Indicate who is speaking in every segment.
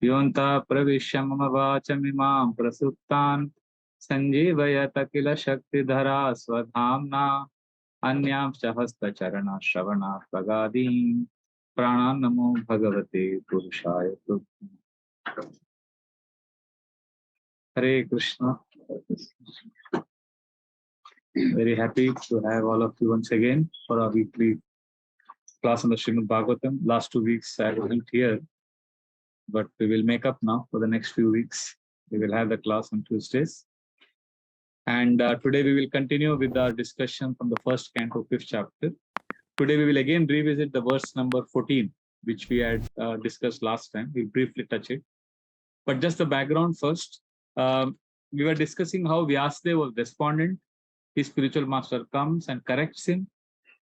Speaker 1: Yonta pravishya mama vachamimam prasuptan sanjeevayata kila shakti dhara swadhamna anyam chahasta charana shravana pragadim pranan namo bhagavate purushaya tubbham. Hare Krishna. Very happy to have all of you once again for our weekly class on the Srimad Bhagavatam. Last 2 weeks I wasn't here, but we will make up now for the next few weeks. We will have the class on Tuesdays. And today we will continue with our discussion from the first canto, 5th chapter. Today we will again revisit the verse number 14, which we had discussed last time. We'll briefly touch it. But just the background first. We were discussing how Vyasadeva was despondent. His spiritual master comes and corrects him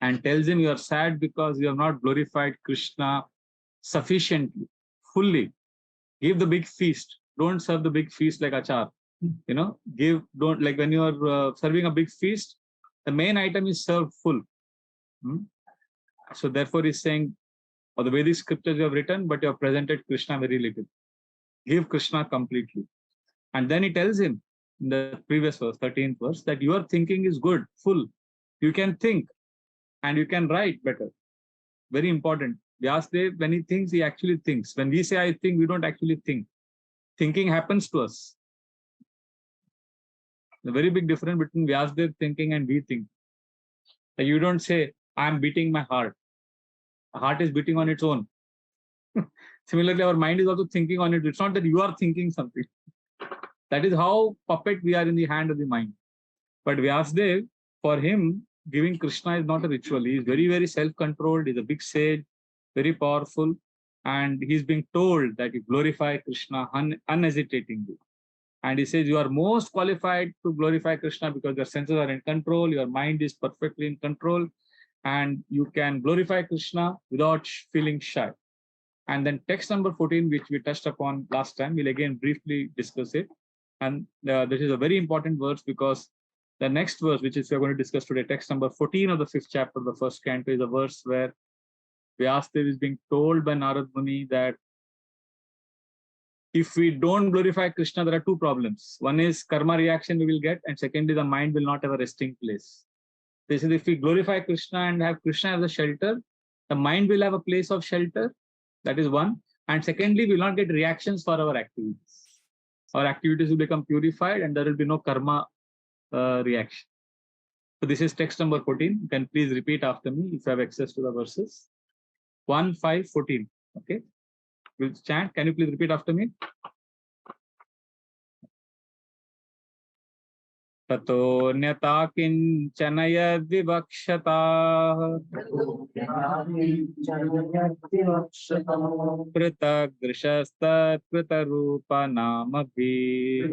Speaker 1: and tells him, you are sad because you have not glorified Krishna sufficiently, fully. Give the big feast. Don't serve the big feast like achar. Don't, like when you are serving a big feast, the main item is served full. So therefore he's saying, or the Vedic scriptures you have written, but you have presented Krishna very little. Give Krishna completely. And then he tells him in the previous verse, 13th verse, that your thinking is good, full. You can think and you can write better. Very important. Vyasadeva, when he thinks, he actually thinks. When we say I think, we don't actually think. Thinking happens to us. The very big difference between Vyasadeva thinking and we think. Like you don't say, I'm beating my heart. The heart is beating on its own. Similarly, our mind is also thinking on it. It's not that you are thinking something. That is how puppet we are in the hand of the mind. But Vyasadeva, for him, giving Krishna is not a ritual. He is very, very self-controlled. He's a big sage, very powerful. And he's being told that you glorify Krishna unhesitatingly. And he says, you are most qualified to glorify Krishna because your senses are in control. Your mind is perfectly in control. And you can glorify Krishna without feeling shy. And then text number 14, which we touched upon last time, we'll again briefly discuss it. And this is a very important verse because the next verse, which is we're going to discuss today, text number 14 of the 5th chapter of the first canto, is a verse where Vyasadeva is being told by Narad Muni that if we don't glorify Krishna, there are 2 problems. One is karma reaction we will get, and secondly, the mind will not have a resting place. This is if we glorify Krishna and have Krishna as a shelter, the mind will have a place of shelter. That is one. And secondly, we will not get reactions for our activities. Our activities will become purified and there will be no karma reaction. So this is text number 14. You can please repeat after me if you have access to the verses. 1, 5, 14. Okay. We'll chant. Can you please repeat after me? Tato nyata kinchanaya vivakshata Prita grishasta prita rupa namabhi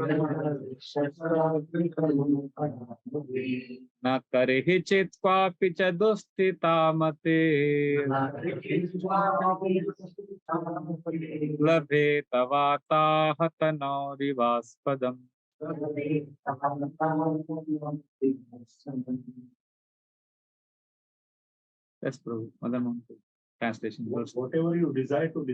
Speaker 1: Na karihi chitva picha dostita mate Labhe tavata hatano rivaspadam. Yes, Prabhu. Translation.
Speaker 2: Whatever you desire to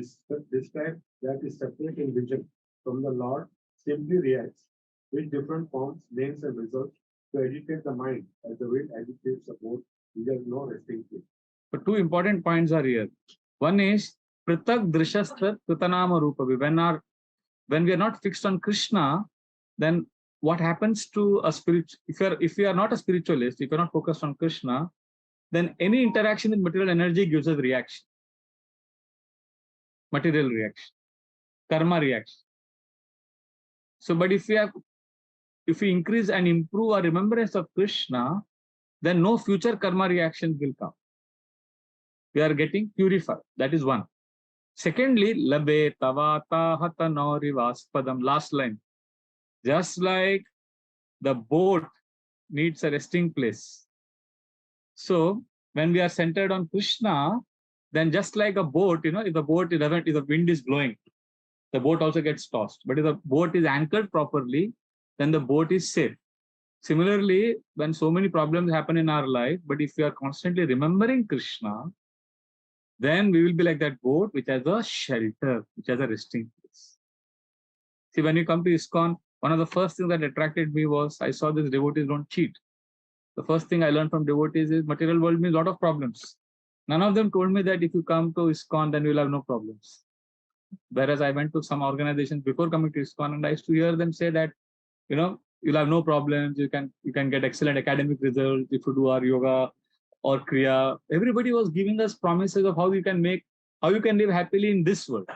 Speaker 2: describe that is separate in vision from the Lord simply reacts with different forms, names, and results to agitate the mind as the wind agitates the boat. There is no resting place.
Speaker 1: But 2 important points are here. One is Pritak Drishastat Kritanama Rupavi. When we are not fixed on Krishna, then what happens to a spirit? If you are not a spiritualist, if you are not focused on Krishna, then any interaction with material energy gives us reaction. Material reaction. Karma reaction. So, but if we increase and improve our remembrance of Krishna, then no future karma reactions will come. We are getting purified. That is one. Secondly, Labe Tavata Hatanori Vaspadam. Last line. Just like the boat needs a resting place. So when we are centered on Krishna, then just like a boat, if the wind is blowing, the boat also gets tossed. But if the boat is anchored properly, then the boat is safe. Similarly, when so many problems happen in our life, but if we are constantly remembering Krishna, then we will be like that boat which has a shelter, which has a resting place. See, when you come to ISKCON, one of the first things that attracted me was I saw these devotees don't cheat. The first thing I learned from devotees is material world means a lot of problems. None of them told me that if you come to ISKCON, then you'll have no problems. Whereas I went to some organizations before coming to ISKCON, and I used to hear them say that, you'll have no problems. You can get excellent academic results if you do our yoga or kriya. Everybody was giving us promises of how you can live happily in this world.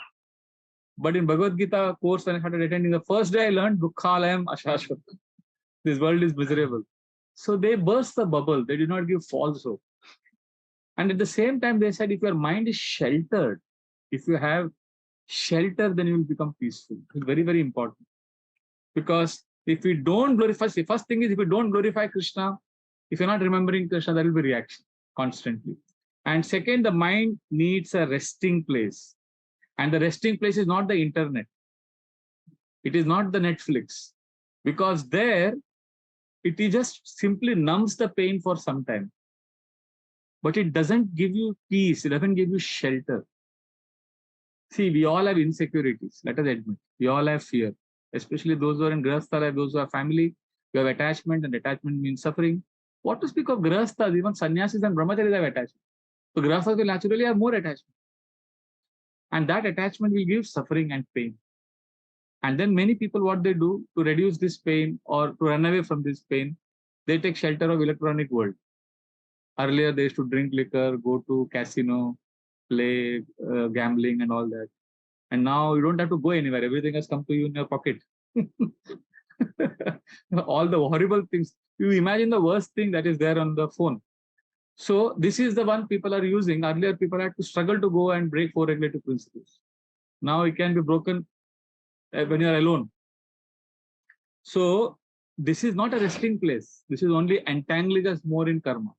Speaker 1: But in Bhagavad Gita course, when I started attending, the first day I learned Dukkhalayam Ashashvat. This world is miserable. So they burst the bubble. They did not give false hope. And at the same time, they said, if your mind is sheltered, if you have shelter, then you will become peaceful. It's very, very important. Because if we don't glorify, the first thing is, if you don't glorify Krishna, if you're not remembering Krishna, there will be reaction constantly. And second, the mind needs a resting place. And the resting place is not the internet. It is not the Netflix. Because there, it just simply numbs the pain for some time. But it doesn't give you peace. It doesn't give you shelter. See, we all have insecurities. Let us admit. We all have fear. Especially those who are in Grihastha life, those who have family. You have attachment, and attachment means suffering. What to speak of Grihasthas? Even sannyasis and brahmacharis have attachment. So Grihasthas will naturally have more attachment. And that attachment will give suffering and pain. And then many people, what they do to reduce this pain or to run away from this pain, they take shelter of electronic world. Earlier, they used to drink liquor, go to casino, play gambling and all that. And now you don't have to go anywhere. Everything has come to you in your pocket. All the horrible things. You imagine the worst thing that is there on the phone. So this is the one people are using. Earlier, people had to struggle to go and break 4 regulative principles. Now it can be broken when you are alone. So this is not a resting place. This is only entangling us more in karma.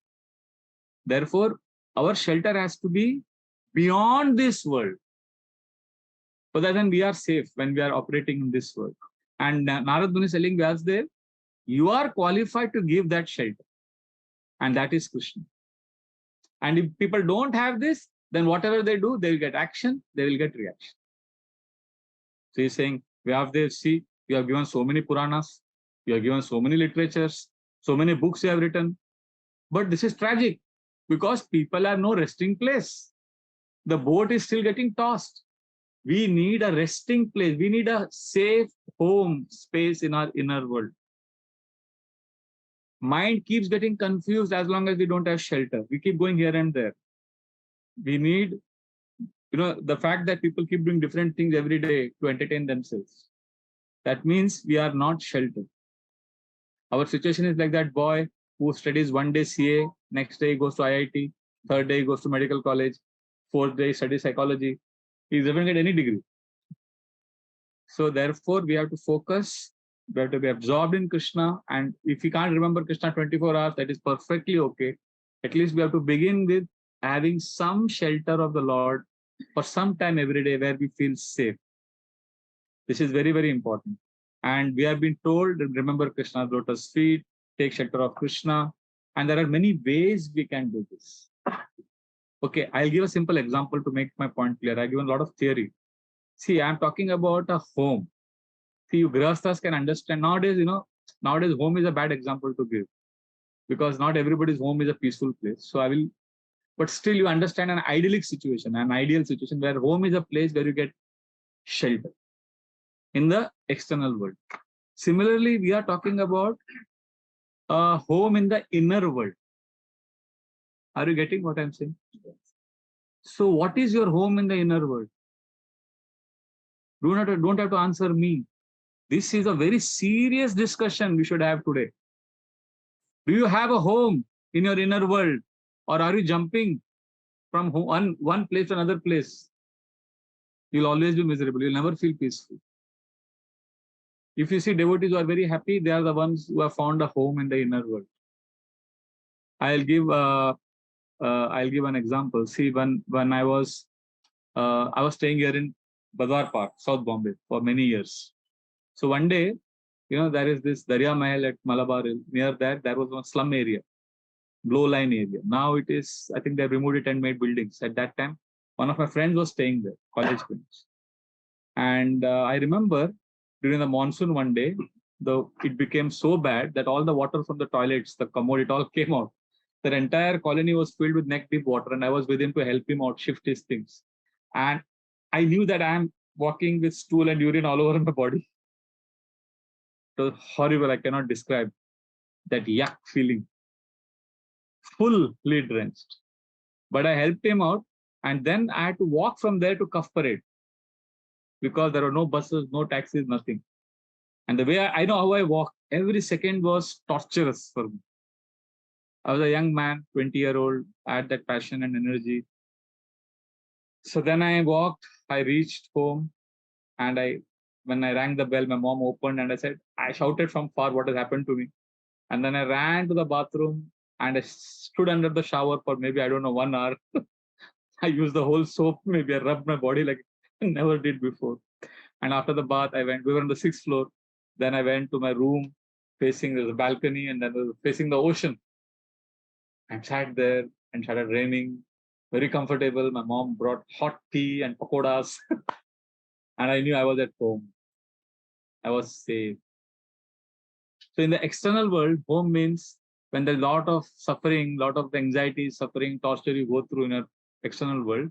Speaker 1: Therefore, our shelter has to be beyond this world. So that then we are safe when we are operating in this world. And Narad Muni is telling Vyasdev, you are qualified to give that shelter. And that is Krishna. And if people don't have this, then whatever they do, they will get action, they will get reaction. So he's saying, Vyasdev, see, you have given so many Puranas, you have given so many literatures, so many books you have written. But this is tragic because people have no resting place. The boat is still getting tossed. We need a resting place. We need a safe home space in our inner world. Mind keeps getting confused as long as we don't have shelter. We keep going here and there. We need, the fact that people keep doing different things every day to entertain themselves. That means we are not sheltered. Our situation is like that boy who studies one day CA, next day he goes to IIT, third day he goes to medical college, fourth day he studies psychology. He doesn't get any degree. So therefore, we have to focus. We have to be absorbed in Krishna. And if we can't remember Krishna 24 hours, that is perfectly okay. At least we have to begin with having some shelter of the Lord for some time every day where we feel safe. This is very, very important. And we have been told, remember Krishna's lotus feet, take shelter of Krishna. And there are many ways we can do this. Okay, I'll give a simple example to make my point clear. I've given a lot of theory. See, I'm talking about a home. See, you Grihasthas can understand. Nowadays, home is a bad example to give because not everybody's home is a peaceful place. So but still you understand an idyllic situation, an ideal situation where home is a place where you get shelter in the external world. Similarly, we are talking about a home in the inner world. Are you getting what I'm saying? So what is your home in the inner world? Don't have to answer me. This is a very serious discussion we should have today. Do you have a home in your inner world, or are you jumping from one place to another place? You'll always be miserable. You'll never feel peaceful. If you see devotees who are very happy, they are the ones who have found a home in the inner world. I'll give an example. See, when I was staying here in Badwar Park, South Bombay, for many years. So one day, there is this Darya Mahal at Malabar Hill. Near that, there was one slum area, blow line area. Now it is, I think they've removed it and made buildings. At that time, one of my friends was staying there, college friends. And I remember during the monsoon one day, it became so bad that all the water from the toilets, the commode, it all came out. The entire colony was filled with neck deep water, and I was with him to help him out, shift his things. And I knew that I'm walking with stool and urine all over my body. It was horrible. I cannot describe that yuck feeling. Fully drenched. But I helped him out, and then I had to walk from there to Cuff Parade because there were no buses, no taxis, nothing. And the way I know how I walk, every second was torturous for me. I was a young man, 20-year-old. I had that passion and energy. So then I walked, I reached home, and when I rang the bell, my mom opened, and I shouted from far what has happened to me. And then I ran to the bathroom and I stood under the shower for maybe, I don't know, 1 hour. I used the whole soap, maybe I rubbed my body like I never did before. And after the bath, we were on the 6th floor. Then I went to my room facing the balcony, and then facing the ocean. I sat there and started raining, very comfortable. My mom brought hot tea and pakoras. And I knew I was at home. I was safe. So in the external world, home means when there's a lot of suffering, lot of anxiety, suffering, torture you go through in an external world,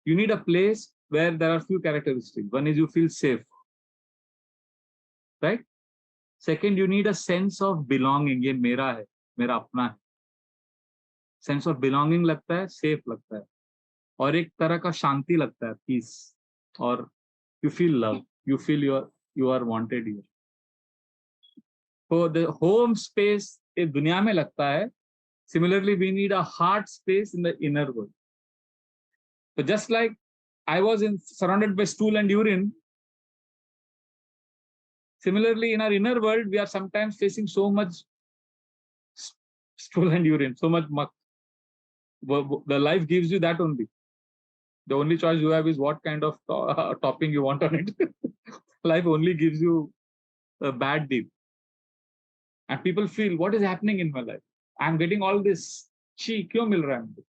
Speaker 1: you need a place where there are few characteristics. One is you feel safe, right? Second, you need a sense of belonging. ये मेरा है, मेरा अपना है. Sense of belonging लगता है, safe लगता है. और एक तरह का शांति लगता है, peace. और you feel love. You feel you are wanted here. So the home space इस दुनिया में लगता है. Similarly, we need a heart space in the inner world. So just like I was surrounded by stool and urine, similarly in our inner world, we are sometimes facing so much stool and urine, so much muck. The life gives you that only. The only choice you have is what kind of topping you want on it. Life only gives you a bad deal. And people feel, what is happening in my life? I'm getting all this. Chi, kyun mil raha hai?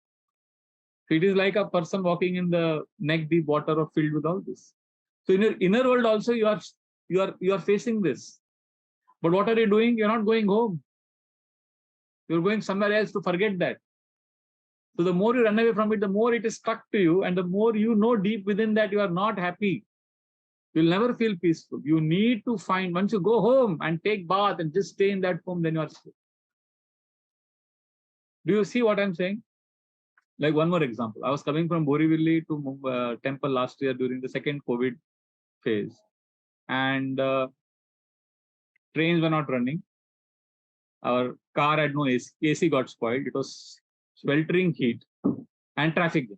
Speaker 1: It is like a person walking in the neck deep water or filled with all this. So in your inner world also, you are facing this. But what are you doing? You're not going home. You're going somewhere else to forget that. So the more you run away from it, the more it is stuck to you, and the more you know deep within that you are not happy. You'll never feel peaceful. You need to find, once you go home and take bath and just stay in that home, then you are safe. Do you see what I'm saying? Like one more example. I was coming from Borivali to temple last year during the second COVID phase. And trains were not running. Our car had no AC. AC got spoiled. It was sweltering heat and traffic.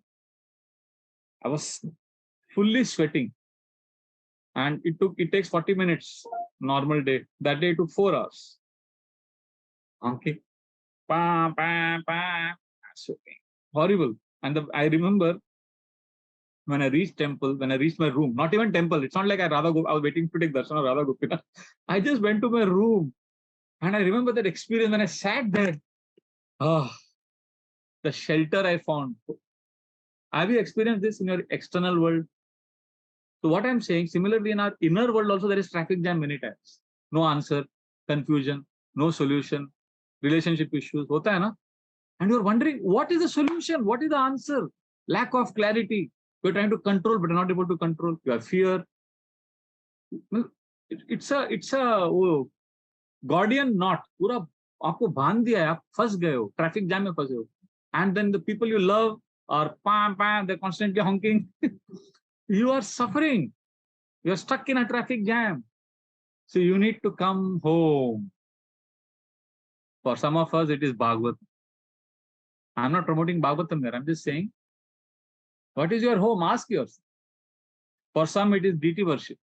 Speaker 1: I was fully sweating. And it takes 40 minutes, normal day. That day it took 4 hours. Okay. Horrible. And I remember when I reached temple, when I reached my room, not even temple, it's not like I was waiting to take darshan of Radha Gopinath. I just went to my room, and I remember that experience when I sat there. Oh, the shelter I found. Have you experienced this in your external world? So what I'm saying, similarly in our inner world also there is traffic jam many times. No answer, confusion, no solution, relationship issues. Hota hai na? And you're wondering, what is the solution? What is the answer? Lack of clarity. You're trying to control, but you're not able to control. You have fear. It's a Gordian knot. पूरा आपको बांध दिया है, आप फंस गए हो, traffic jam में फंसे हो. And then the people you love are they're constantly honking. You are suffering. You are stuck in a traffic jam. So you need to come home. For some of us, it is Bhagavatam. I'm not promoting Bhagavatam here. I'm just saying, what is your home? Ask yourself. For some, it is deity worship.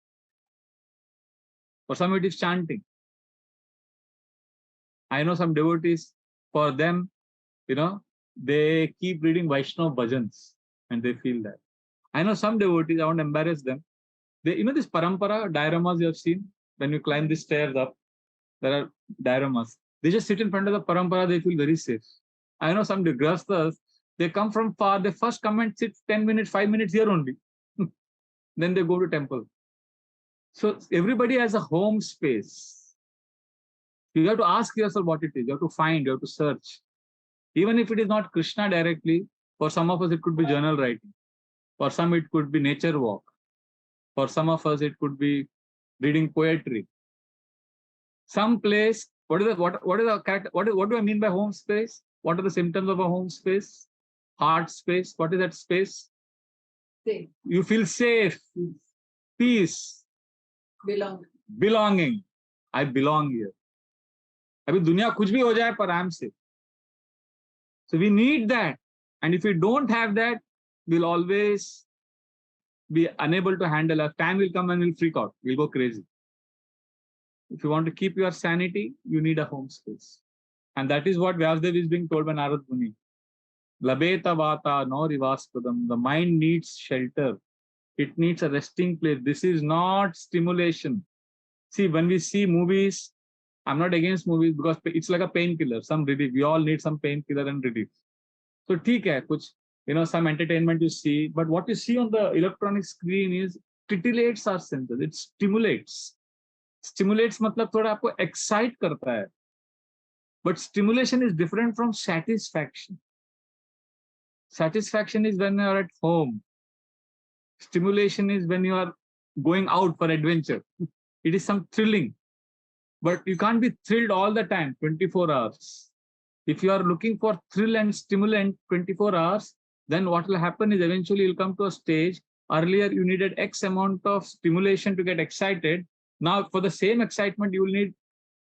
Speaker 1: For some, it is chanting. I know some devotees, for them, they keep reading Vaishnava bhajans and they feel that. I know some devotees, I won't embarrass them. This parampara dioramas you have seen, when you climb the stairs up, there are dioramas. They just sit in front of the parampara, they feel very safe. I know some grihasthas, they come from far, they first come and sit 10 minutes, 5 minutes here only. Then they go to temple. So everybody has a home space. You have to ask yourself what it is. You have to find, you have to search. Even if it is not Krishna directly, for some of us it could be journal writing. For some it could be nature walk. For some of us it could be reading poetry. Some place, what is the character, what do I mean by home space? What are the symptoms of a home space? Heart space. What is that space?
Speaker 3: Safe.
Speaker 1: You feel safe, peace, belonging. I belong here. अभी दुनिया कुछ भी हो जाए पर I am safe. So we need that. And if we don't have that, we'll always be unable to handle it. Time will come and we'll freak out. We'll go crazy. If you want to keep your sanity, you need a home space. And that is what Vyasdev is being told by Narad Muni. Labeta vata no rivaspadam. The mind needs shelter. It needs a resting place. This is not stimulation. See, when we see movies, I'm not against movies because it's like a painkiller, some relief. We all need some painkiller and relief. So, theek hai, kuch, some entertainment you see, but what you see on the electronic screen is titillates our senses. It stimulates. Stimulates matlab thoda aapko excite karta hai. But stimulation is different from satisfaction. Satisfaction is when you are at home. Stimulation is when you are going out for adventure. It is some thrilling. But you can't be thrilled all the time, 24 hours. If you are looking for thrill and stimulant 24 hours, then what will happen is eventually you'll come to a stage. Earlier, you needed X amount of stimulation to get excited. Now, for the same excitement, you will need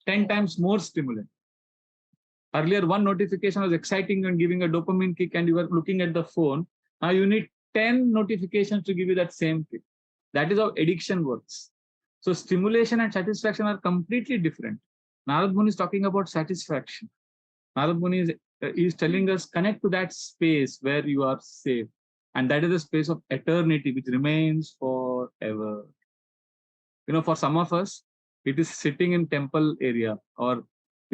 Speaker 1: 10 times more stimulant. Earlier, one notification was exciting and giving a dopamine kick, and you were looking at the phone. Now you need 10 notifications to give you that same kick. That is how addiction works. So stimulation and satisfaction are completely different. Narad Muni is talking about satisfaction. Narad Muni is telling us connect to that space where you are safe. And that is the space of eternity, which remains forever. For some of us, it is sitting in temple area, or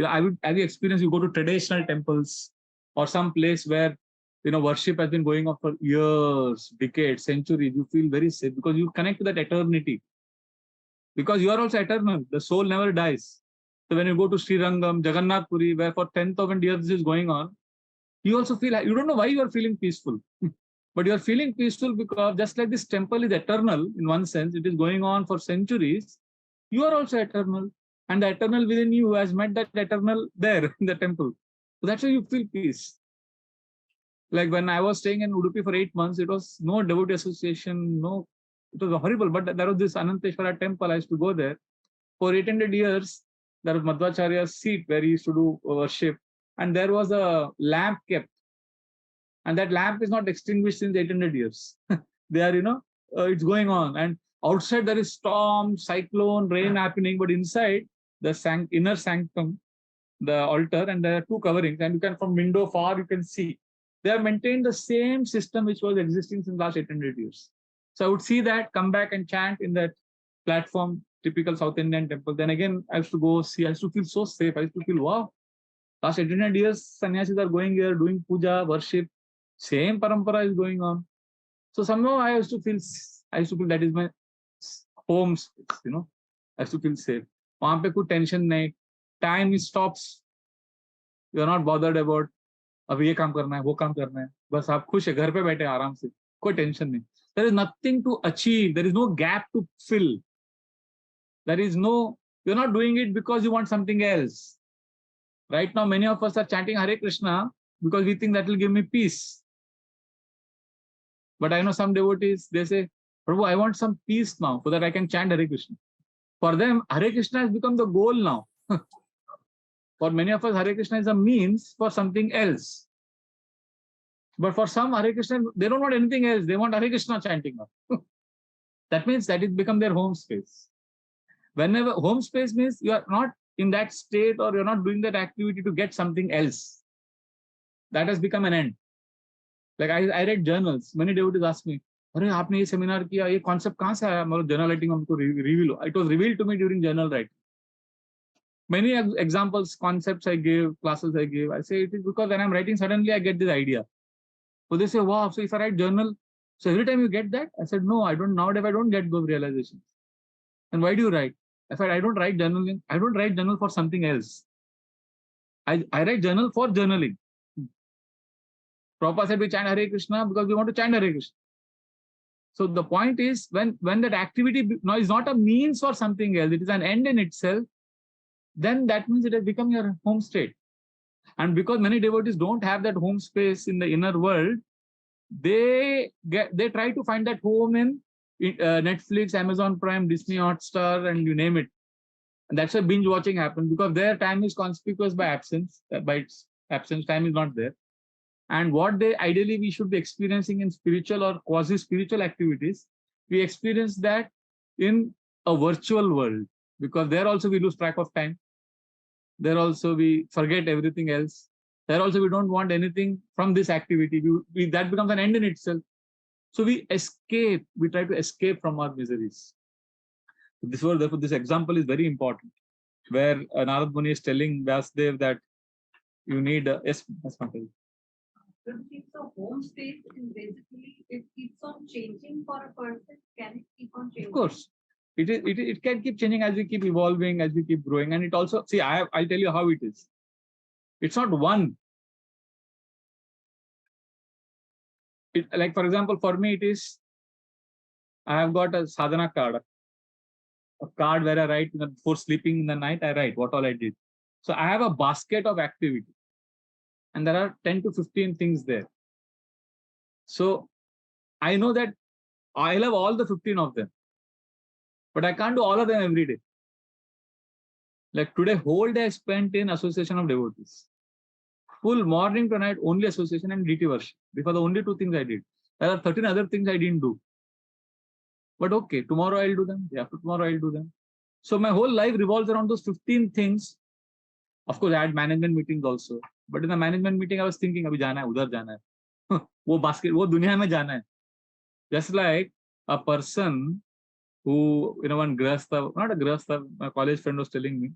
Speaker 1: have you experienced, you go to traditional temples or some place where worship has been going on for years, decades, centuries. You feel very safe because you connect to that eternity. Because you are also eternal. The soul never dies. So when you go to Sri Rangam, Jagannath Puri, where for 10,000 years this is going on, you also feel, you don't know why you are feeling peaceful. But you are feeling peaceful because just like this temple is eternal in one sense, it is going on for centuries, you are also eternal. And the eternal within you has met that eternal there in the temple. So that's why you feel peace. Like when I was staying in Udupi for 8 months, it was no devotee association, no, it was horrible. But there was this Ananteshwara temple, I used to go there. For 800 years, there was Madhvacharya's seat where he used to do worship. And there was a lamp kept. And that lamp is not extinguished since 800 years. They are, it's going on. And outside there is storm, cyclone, rain happening. But inside the inner sanctum, the altar, and there are two coverings. And you can, from window far, you can see. They have maintained the same system which was existing since last 800 years. So I would see that, come back and chant in that platform, typical South Indian temple. Then again, I used to go see, I used to feel so safe. I used to feel, wow, last 800 years, sannyasis are going here, doing puja, worship. Same parampara is going on. So somehow I used to feel that is my home space, I used to feel safe. वहाँ पे कोई tension नहीं. Time stops. You are not bothered about अब ये काम करना है, वो काम करना है. बस आप खुश है, घर पे बैठे आराम से, कोई टेंशन नहीं. There is nothing to achieve. There is no gap to fill. There is no, you're not doing it because you want something else. Right now, many of us are chanting Hare Krishna because we think that will give me peace. But I know some devotees, they say, Prabhu, I want some peace now so that I can chant Hare Krishna. For them, Hare Krishna has become the goal now. For many of us, Hare Krishna is a means for something else. But for some, Hare Krishna, they don't want anything else. They want Hare Krishna chanting now. That means that it become their home space. Whenever home space means you are not in that state or you're not doing that activity to get something else. That has become an end. Like I read journals. Many devotees ask me, "Arey, आपने ये seminar किया, ये concept कहाँ से आया? मतलब journal writing हमको reveal. It was revealed to me during journal writing. Many examples, concepts I gave, classes I gave. I say it is because when I'm writing, suddenly I get this idea. So they say, wow, so if I write journal, so every time you get that? I said, no, I don't. Nowadays I don't get those realizations. And why do you write? I said, I don't write journaling. I don't write journal for something else. I write journal for journaling. Prabhupada said we chant Hare Krishna because we want to chant Hare Krishna. So the point is, when that activity now is not a means for something else, it is an end in itself, then that means it has become your home state. And because many devotees don't have that home space in the inner world, they try to find that home in Netflix, Amazon Prime, Disney Hotstar, and you name it. And that's why binge watching happens, because their time is conspicuous by absence. By its absence, time is not there. And what they ideally we should be experiencing in spiritual or quasi-spiritual activities, we experience that in a virtual world, because there also we lose track of time. There also we forget everything else. There also we don't want anything from this activity. That becomes an end in itself. So we escape. We try to escape from our miseries. Therefore, this example is very important, where Narad Muni is telling Vyasdev that you need yes,
Speaker 3: so home state is basically it keeps on changing for a person. Can it keep on changing?
Speaker 1: Of course. It can keep changing as we keep evolving, as we keep growing. And it also, see, I'll tell you how it is. It's not one. Like, for example, for me, it is, I have got a sadhana card, a card where I write, before sleeping in the night, I write what all I did. So I have a basket of activity, and there are 10 to 15 things there. So I know that I'll have all the 15 of them, but I can't do all of them every day. Like today, whole day I spent in association of devotees. Full morning to night, only association and deity worship. These are the only 2 things I did. There are 13 other things I didn't do. But okay, tomorrow I'll do them. After tomorrow I'll do them. So my whole life revolves around those 15 things. Of course, I had management meetings also. But in the management meeting, I was thinking, abhi jana hai, udhar jana hai. wo basket, wo dunya mein jana hai. Just like a person who, one grahastha, not a grahastha, my college friend was telling me.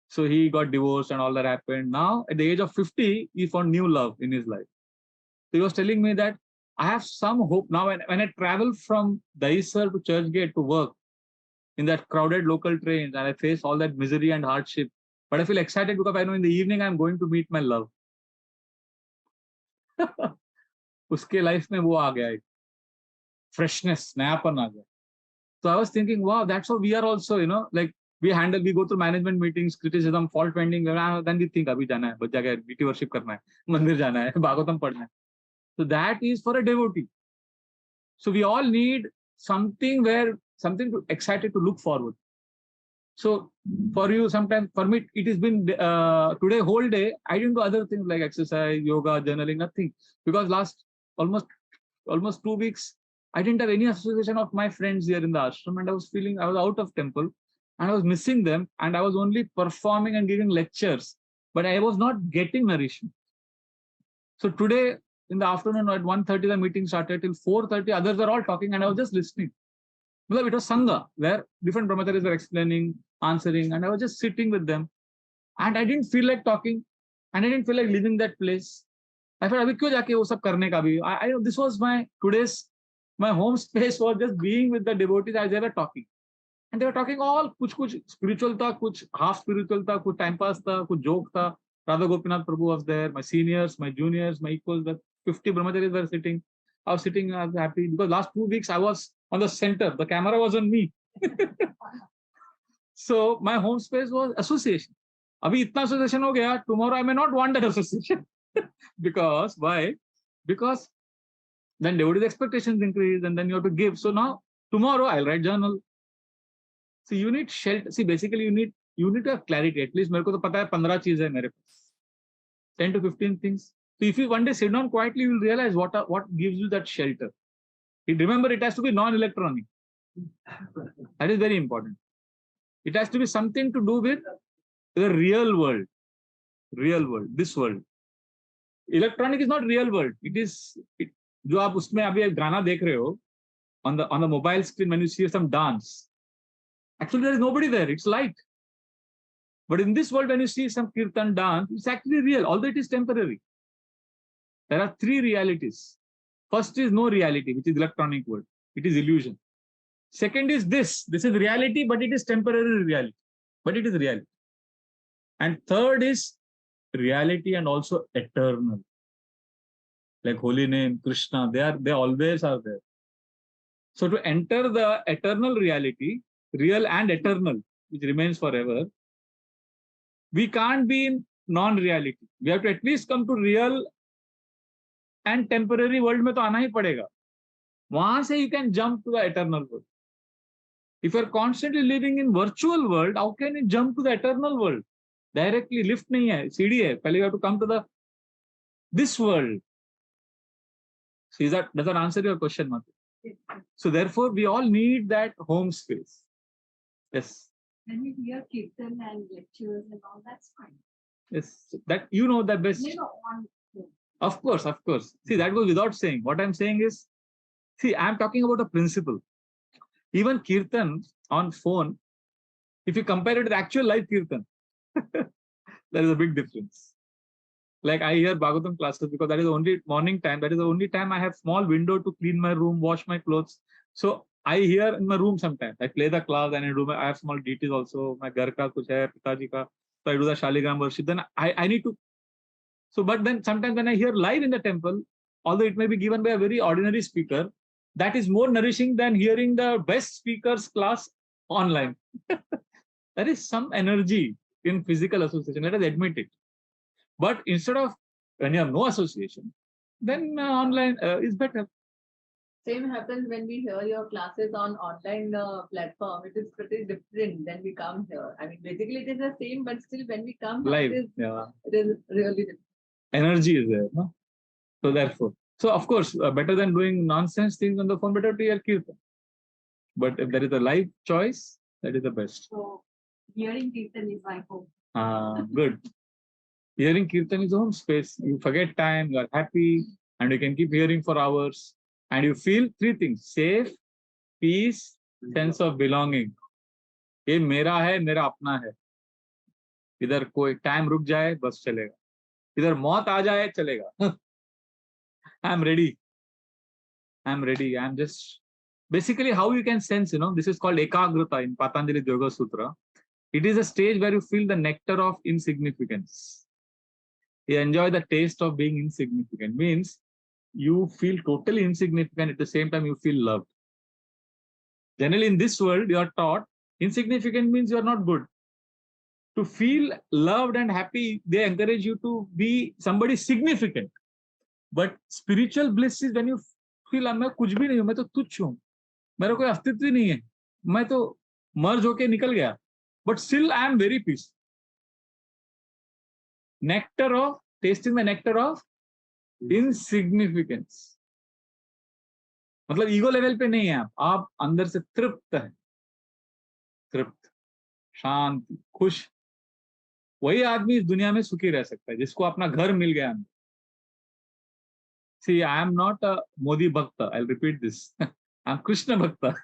Speaker 1: So he got divorced and all that happened. Now, at the age of 50, he found new love in his life. So he was telling me that I have some hope now when I travel from Dahisar to Churchgate to work in that crowded local trains, and I face all that misery and hardship. But I feel excited because I know in the evening I'm going to meet my love. Uske life mein wo aa gaya, freshness, nayapan aa gaya. So I was thinking, wow, that's how we are also, like we go through management meetings, criticism, fault finding, then we think, abhi jana hai, bach jagah deity worship karna hai, mandir jana hai, Bhagavatam padhna hai. So that is for a devotee. So we all need something excited to look forward. So for you, sometimes for me, it has been today whole day. I didn't do other things like exercise, yoga, journaling, nothing, because last almost 2 weeks I didn't have any association of my friends here in the ashram, and I was out of temple, and I was missing them, and I was only performing and giving lectures, but I was not getting nourishment. So today in the afternoon at 1:30 the meeting started till 4:30. Others were all talking, and I was just listening. It was Sangha, where different brahmacharis were explaining, answering, and I was just sitting with them. And I didn't feel like talking, and I didn't feel like leaving that place. I felt, abhi kyun jaake wo sab karne ka bhi? This was my home space was just being with the devotees as they were talking. And they were talking all, kuch spiritual tha, kuch half spiritual tha, kuch time pass tha, kuch joke tha. Radha Gopinath Prabhu was there, my seniors, my juniors, my equals, the 50 brahmacharis were sitting. I was sitting, I was happy, because last 2 weeks I was on the center. The camera was on me. So my home space was association. Abhi itna association ho gaya, tomorrow I may not want that association. Because, why? Because then devotees' expectations increase, and then you have to give. So now, tomorrow I'll write journal. So you need shelter. See, basically you need to have clarity. At least मेरे को तो पता है 15 चीजें मेरे पास. 10 to 15 things. So if you one day sit down quietly, you will realize what gives you that shelter. Remember, it has to be non-electronic. That is very important. It has to be something to do with the real world. Real world, this world. Electronic is not real world. It is जो आप उसमें अभी एक गाना देख रहे हो on the mobile screen when you see some dance. Actually, there is nobody there. It's light. But in this world, when you see some kirtan dance, it's actually real, although it is temporary. There are 3 realities. First is no reality, which is electronic world. It is illusion. Second is this. This is reality, but it is temporary reality. But it is reality. And third is reality and also eternal. Like holy name, Krishna, they always are there. So to enter the eternal reality, real and eternal, which remains forever, we can't be in non-reality. We have to at least come to real and temporary world में तो आना ही पड़ेगा. वहां से you can jump to the eternal world. If you're constantly living in virtual world, how can you jump to the eternal world? Directly lift नहीं है, सीढ़ी है. पहले you have to come to the this world. So does that answer your question, Mati?
Speaker 3: Yes.
Speaker 1: So therefore, we all need that home space. Yes.
Speaker 3: When we hear kirtan and lectures and all, that's fine.
Speaker 1: Yes. That you know the best.
Speaker 3: Never on phone.
Speaker 1: Of course, of course. See, that goes without saying. What I'm saying is, see, I'm talking about a principle. Even kirtan on phone, if you compare it to the actual live kirtan, there is a big difference. Like I hear Bhagavatam classes because that is the only morning time. That is the only time I have small window to clean my room, wash my clothes. So I hear in my room sometimes. I play the class and I have small deities also. My घर का कुछ है, पिताजी का. So I do the Shaligram worship. Then I need to. So, but then sometimes when I hear live in the temple, although it may be given by a very ordinary speaker, that is more nourishing than hearing the best speaker's class online. There is some energy in physical association. Let us admit it. But instead of when you have no association, then online is better.
Speaker 4: Same happens when we hear your classes on online platform. It is pretty different than we come here. I mean, basically it is the same, but still when we come here,
Speaker 1: Live,
Speaker 4: it
Speaker 1: yeah.
Speaker 4: is really different.
Speaker 1: Energy is there, no? So therefore, so of course, better than doing nonsense things on the phone, better to hear kirtan. But if there is a live choice, that is the best.
Speaker 3: So hearing kirtan is my home.
Speaker 1: Good. Hearing kirtan is home space. You forget time, you are happy, and you can keep hearing for hours. And you feel three things: safe, peace, sense of belonging. ये मेरा है, मेरा अपना है. इधर कोई time रुक जाए बस चलेगा. इधर मौत आ जाए चलेगा. I'm ready. I'm ready. I'm just basically how you can sense, this is called ekagrata in Patanjali Yoga Sutra. It is a stage where you feel the nectar of insignificance. You enjoy the taste of being insignificant. Means you feel totally insignificant, at the same time you feel loved. Generally in this world, you are taught insignificant means you are not good. To feel loved and happy, they encourage you to be somebody significant. But spiritual bliss is when you feel मैं कुछ भी नहीं हूं, मैं तो तुच्छ हूं, मेरा कोई अस्तित्व ही नहीं है, मैं तो मर्ज होके निकल गया. But still I am very peaceful. Nectar of tasting the nectar of insignificance. मतलब ईगो लेवल पे नहीं है आप अंदर से तृप्त है, तृप्त, शांति, खुश. वही आदमी इस दुनिया में सुखी रह सकता है जिसको अपना घर मिल गया. See, I am not a Modi Bhakta. I'll repeat this. I'm Krishna Bhakta.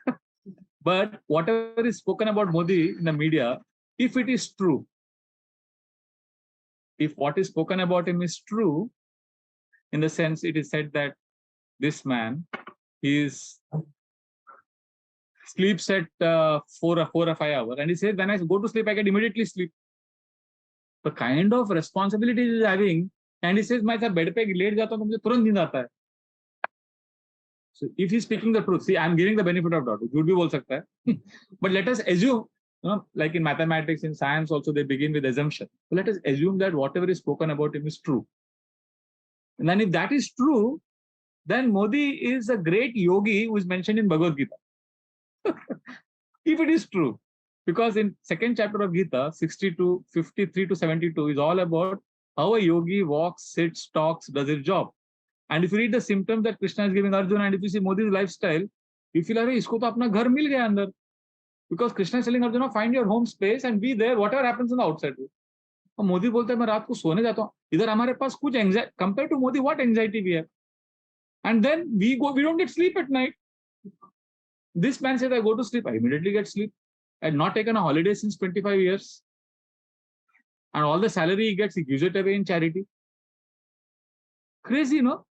Speaker 1: But whatever is spoken about Modi in the media, if it is true, if what is spoken about him is true, in the sense it is said that this man sleeps at 4 or 5 hours, and he says, when I go to sleep, I can immediately sleep. The kind of responsibility he is having, and he says, मैं sir bed पे late जाता हूँ तो मुझे तुरंत नींद आता है. So if he's speaking the truth, see, I'm giving the benefit of doubt. झूठ भी बोल सकता है. But let us assume, like in mathematics, in science also, they begin with assumption. So let us assume that whatever is spoken about him is true. And then if that is true, then Modi is a great yogi who is mentioned in Bhagavad Gita. If it is true. Because in second chapter of Gita, 53 to 72 is all about how a yogi walks, sits, talks, does his job. And if you read the symptoms that Krishna is giving Arjuna, and if you see Modi's lifestyle, you feel, अरे इसको तो अपना घर मिल गया अंदर. Because Krishna is telling Arjuna, find your home space and be there, whatever happens on the outside. और मोदी बोलता है मैं रात को सोने जाता हूँ. इधर हमारे पास कुछ anxiety, compared to Modi, what anxiety we have. And then we don't get sleep at night. This man says, I go to sleep, I immediately get sleep. I had not taken a holiday since 25 years. And all the salary he gets, he gives it away in charity. Crazy, no?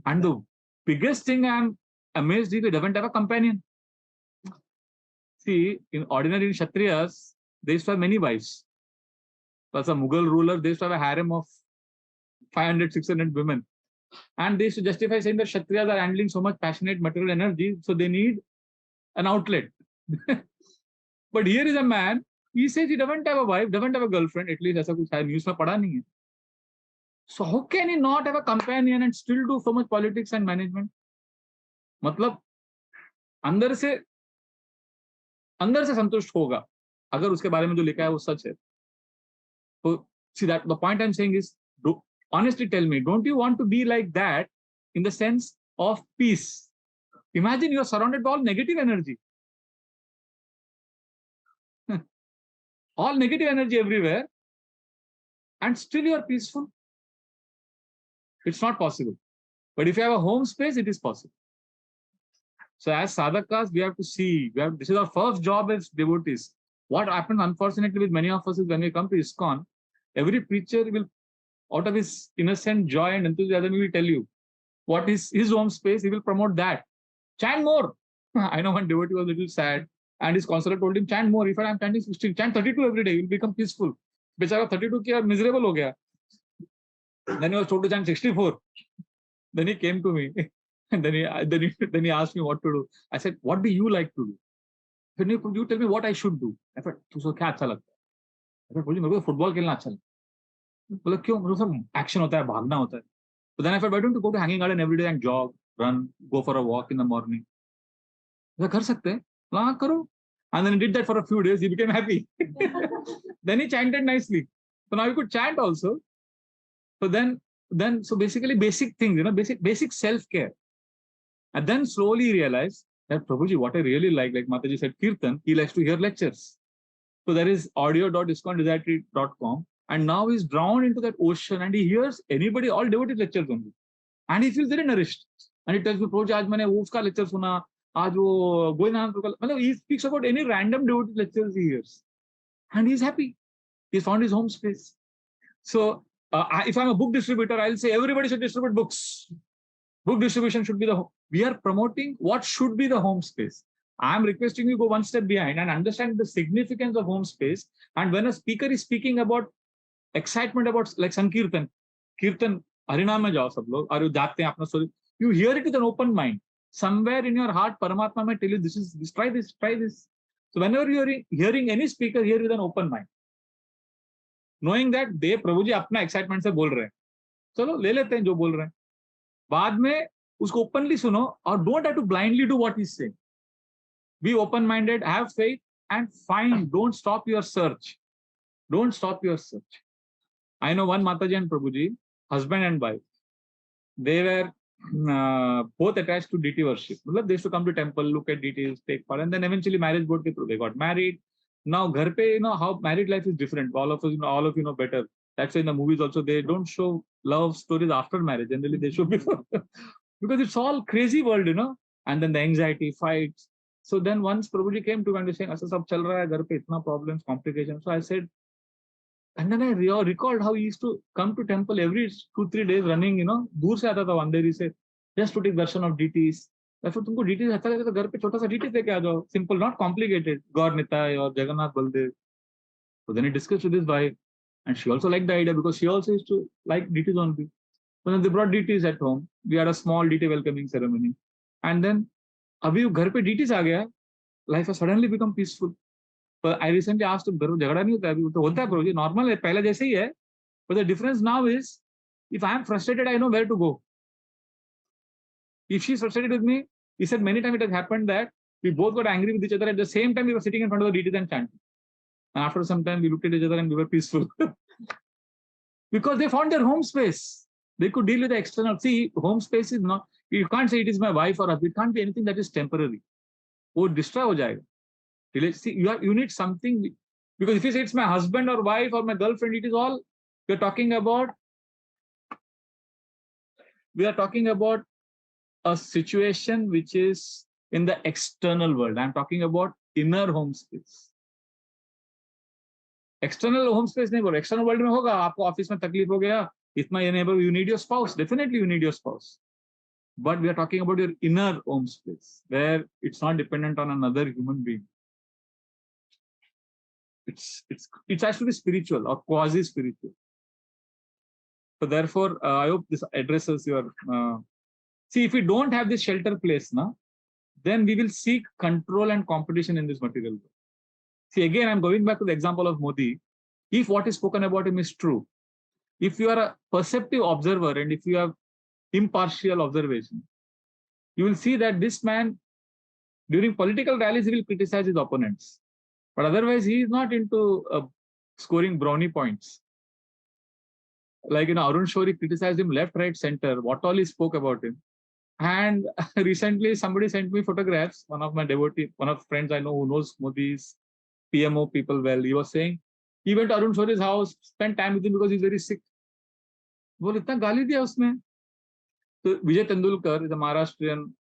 Speaker 1: And the biggest thing I'm amazed is he doesn't have a companion. See, in ordinary Kshatriyas, they used to have many wives. Plus a Mughal ruler, they used to have a harem of 500, 600 women. And they used to justify saying that Kshatriyas are handling so much passionate material energy, so they need an outlet. But here is a man, he says he doesn't have a wife, doesn't have a girlfriend, at least ऐसा कुछ है, news में पढ़ा नहीं है. So how can he not have a companion and still do so much politics and management? मतलब अंदर से संतुष्ट होगा अगर उसके बारे में जो लिखा है वो सच है. So see, that the point I'm saying is, honestly tell me, don't you want to be like that in the sense of peace? Imagine you are surrounded by all negative energy. All negative energy everywhere, and still you are peaceful. It's not possible. But if you have a home space, it is possible. So as sadhakas, we have to see, this is our first job as devotees. What happens, unfortunately, with many of us is when we come to ISKCON, every preacher will, out of his innocent joy and enthusiasm, he will tell you what is his home space, he will promote that. Chant more. I know one devotee was a little sad, and his counselor told him, chant more. If I'm chanting 16, chant 32 every day, you'll become peaceful. Bechara 32 ki miserable ho gaya. Then he was told to chant 64. Then he came to me. And then he asked me what to do. I said, what do you like to do? Then you tell me what I should do. I said, तुझको क्या अच्छा लगता है? I said, मेरे को football खेलना अच्छा लगता है. बोला क्यों? मेरे को सब एक्शन होता है, भागना होता है. So then I said, why don't you go to hanging garden every day and jog, run, go for a walk in the morning? कर सकते हैं. हाँ करो. And then he did that for a few days. He became happy. Then he chanted nicely. So now he could chant also. So basically basic things, basic self-care. And then slowly he realized that Prabhuji, what I really like Mataji said, Kirtan, he likes to hear lectures. So there is audio.iskondesightry.com, and now he's drowned into that ocean and he hears anybody, all devoted lectures only. And he feels very nourished. And he tells me, Prabhuji, aaj maine uska lecture suna, aaj wo Goinam, he speaks about any random devoted lectures he hears. And he's happy. He's found his home space. So if I'm a book distributor, I'll say everybody should distribute books. Book distribution should be we are promoting what should be the home space. I'm requesting you go one step behind and understand the significance of home space. And when a speaker is speaking about excitement about like Sankirtan, Kirtan, Harinam mein jao sab log, aur jaate hain apna story, you hear it with an open mind. Somewhere in your heart, Paramatma may tell you this, try this, try this. So whenever you are hearing any speaker, hear with an open mind. Knowing that they Prabhuji अपना excitement से बोल रहे हैं, चलो ले लेते हैं जो बोल रहे हैं. बाद में उसको openly सुनो और don't have to blindly do what he's saying. Be open-minded, have faith, and find. Don't stop your search. Don't stop your search. I know one Mataji and Prabhuji, husband and wife. They were both attached to deity worship. They used to come to temple, look at deities, take part, and then eventually marriage board ke through they got married. Now, ghar pe, how married life is different. All of us know better. That's why in the movies also they don't show love stories after marriage. Generally, they show before because it's all crazy world, And then the anxiety, fights. So then once Prabhuji came to me and saying, "Aisa sab chal raha hai, ghar pe itna problems, complications." So I said, and then I recalled how he used to come to temple every 2-3 days running, दूर से आता था अंधेरी से, just to take darshan of deities. I said, तुमको deities अच्छा लगे तो घर पे छोटा सा deity लेके आ जाओ, simple, not complicated. God Nitai or Jagannath Baldev. So then he discussed with his wife, and she also liked the idea because she also used to like deities only. So then they brought deities at home. We had a small deity welcoming ceremony, and then अभी घर पे deities आ गया, life has suddenly become peaceful. But I recently asked him, झगड़ा नहीं होता है अभी तो होता है Prabhuji, normal है, पहले जैसे ही है. But the difference now is, if I am frustrated, I know where to go. If she's frustrated with me, he said many times it has happened that we both got angry with each other at the same time we were sitting in front of the deities and chanting. And after some time we looked at each other and we were peaceful. Because they found their home space. They could deal with the external. See, home space is not, you can't say it is my wife or husband. It can't be anything that is temporary. वो destroy हो जाएगा. See, you need something, because if you say it's my husband or wife or my girlfriend, it is all we are talking about a situation which is in the external world. I'm talking about inner home space. External home space नहीं बोल, external world में होगा, आपको office में तकलीफ हो गया, इतना ये नहीं, you need your spouse, definitely you need your spouse. But we are talking about your inner home space where it's not dependent on another human being. It has to be spiritual or quasi-spiritual. So therefore, I hope this addresses your. See, if we don't have this shelter place, then we will seek control and competition in this material world. See, again, I'm going back to the example of Modi. If what is spoken about him is true, if you are a perceptive observer and if you have impartial observation, you will see that this man, during political rallies, he will criticize his opponents. But otherwise, he is not into scoring brownie points. Like, Arun Shourie criticized him left, right, center, what all he spoke about him. And recently, somebody sent me photographs. One of my devotee, one of friends I know who knows Modi's PMO people well, he was saying, he went to Arun Shourie's house, spent time with him because he's very sick. वो इतना गाली दिया उसने. So Vijay Tendulkar is a Maharashtrian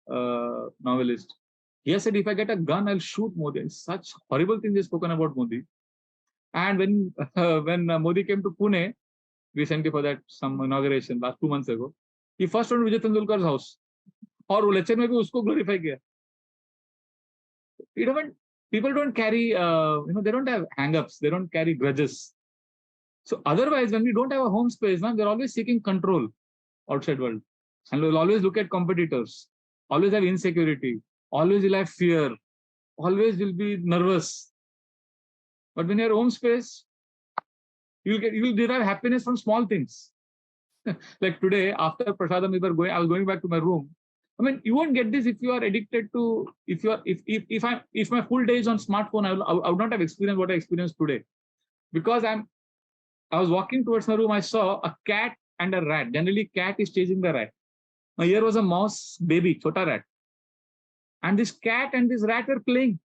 Speaker 1: novelist. He has said, if I get a gun, I'll shoot Modi. Such horrible things he's spoken about Modi. And when Modi came to Pune recently for that some inauguration last 2 months ago, he first went to Vijay Tendulkar's house. और वो lecture में भी उसको glorify किया. People don't carry, they don't have hang-ups, they don't carry grudges. So otherwise, when we don't have a home space, they're always seeking control outside world. And we'll always look at competitors, always have insecurity, always will have fear, always will be nervous. But when you have home space, you'll derive happiness from small things. Like today, after Prasadam, I was going back to my room. I mean, you won't get this if you are addicted to, if my full day is on smartphone, I would not have experienced what I experienced today. Because I was walking towards my room, I saw a cat and a rat. Generally, cat is chasing the rat. Now here was a mouse baby, chota rat. And this cat and this rat were playing.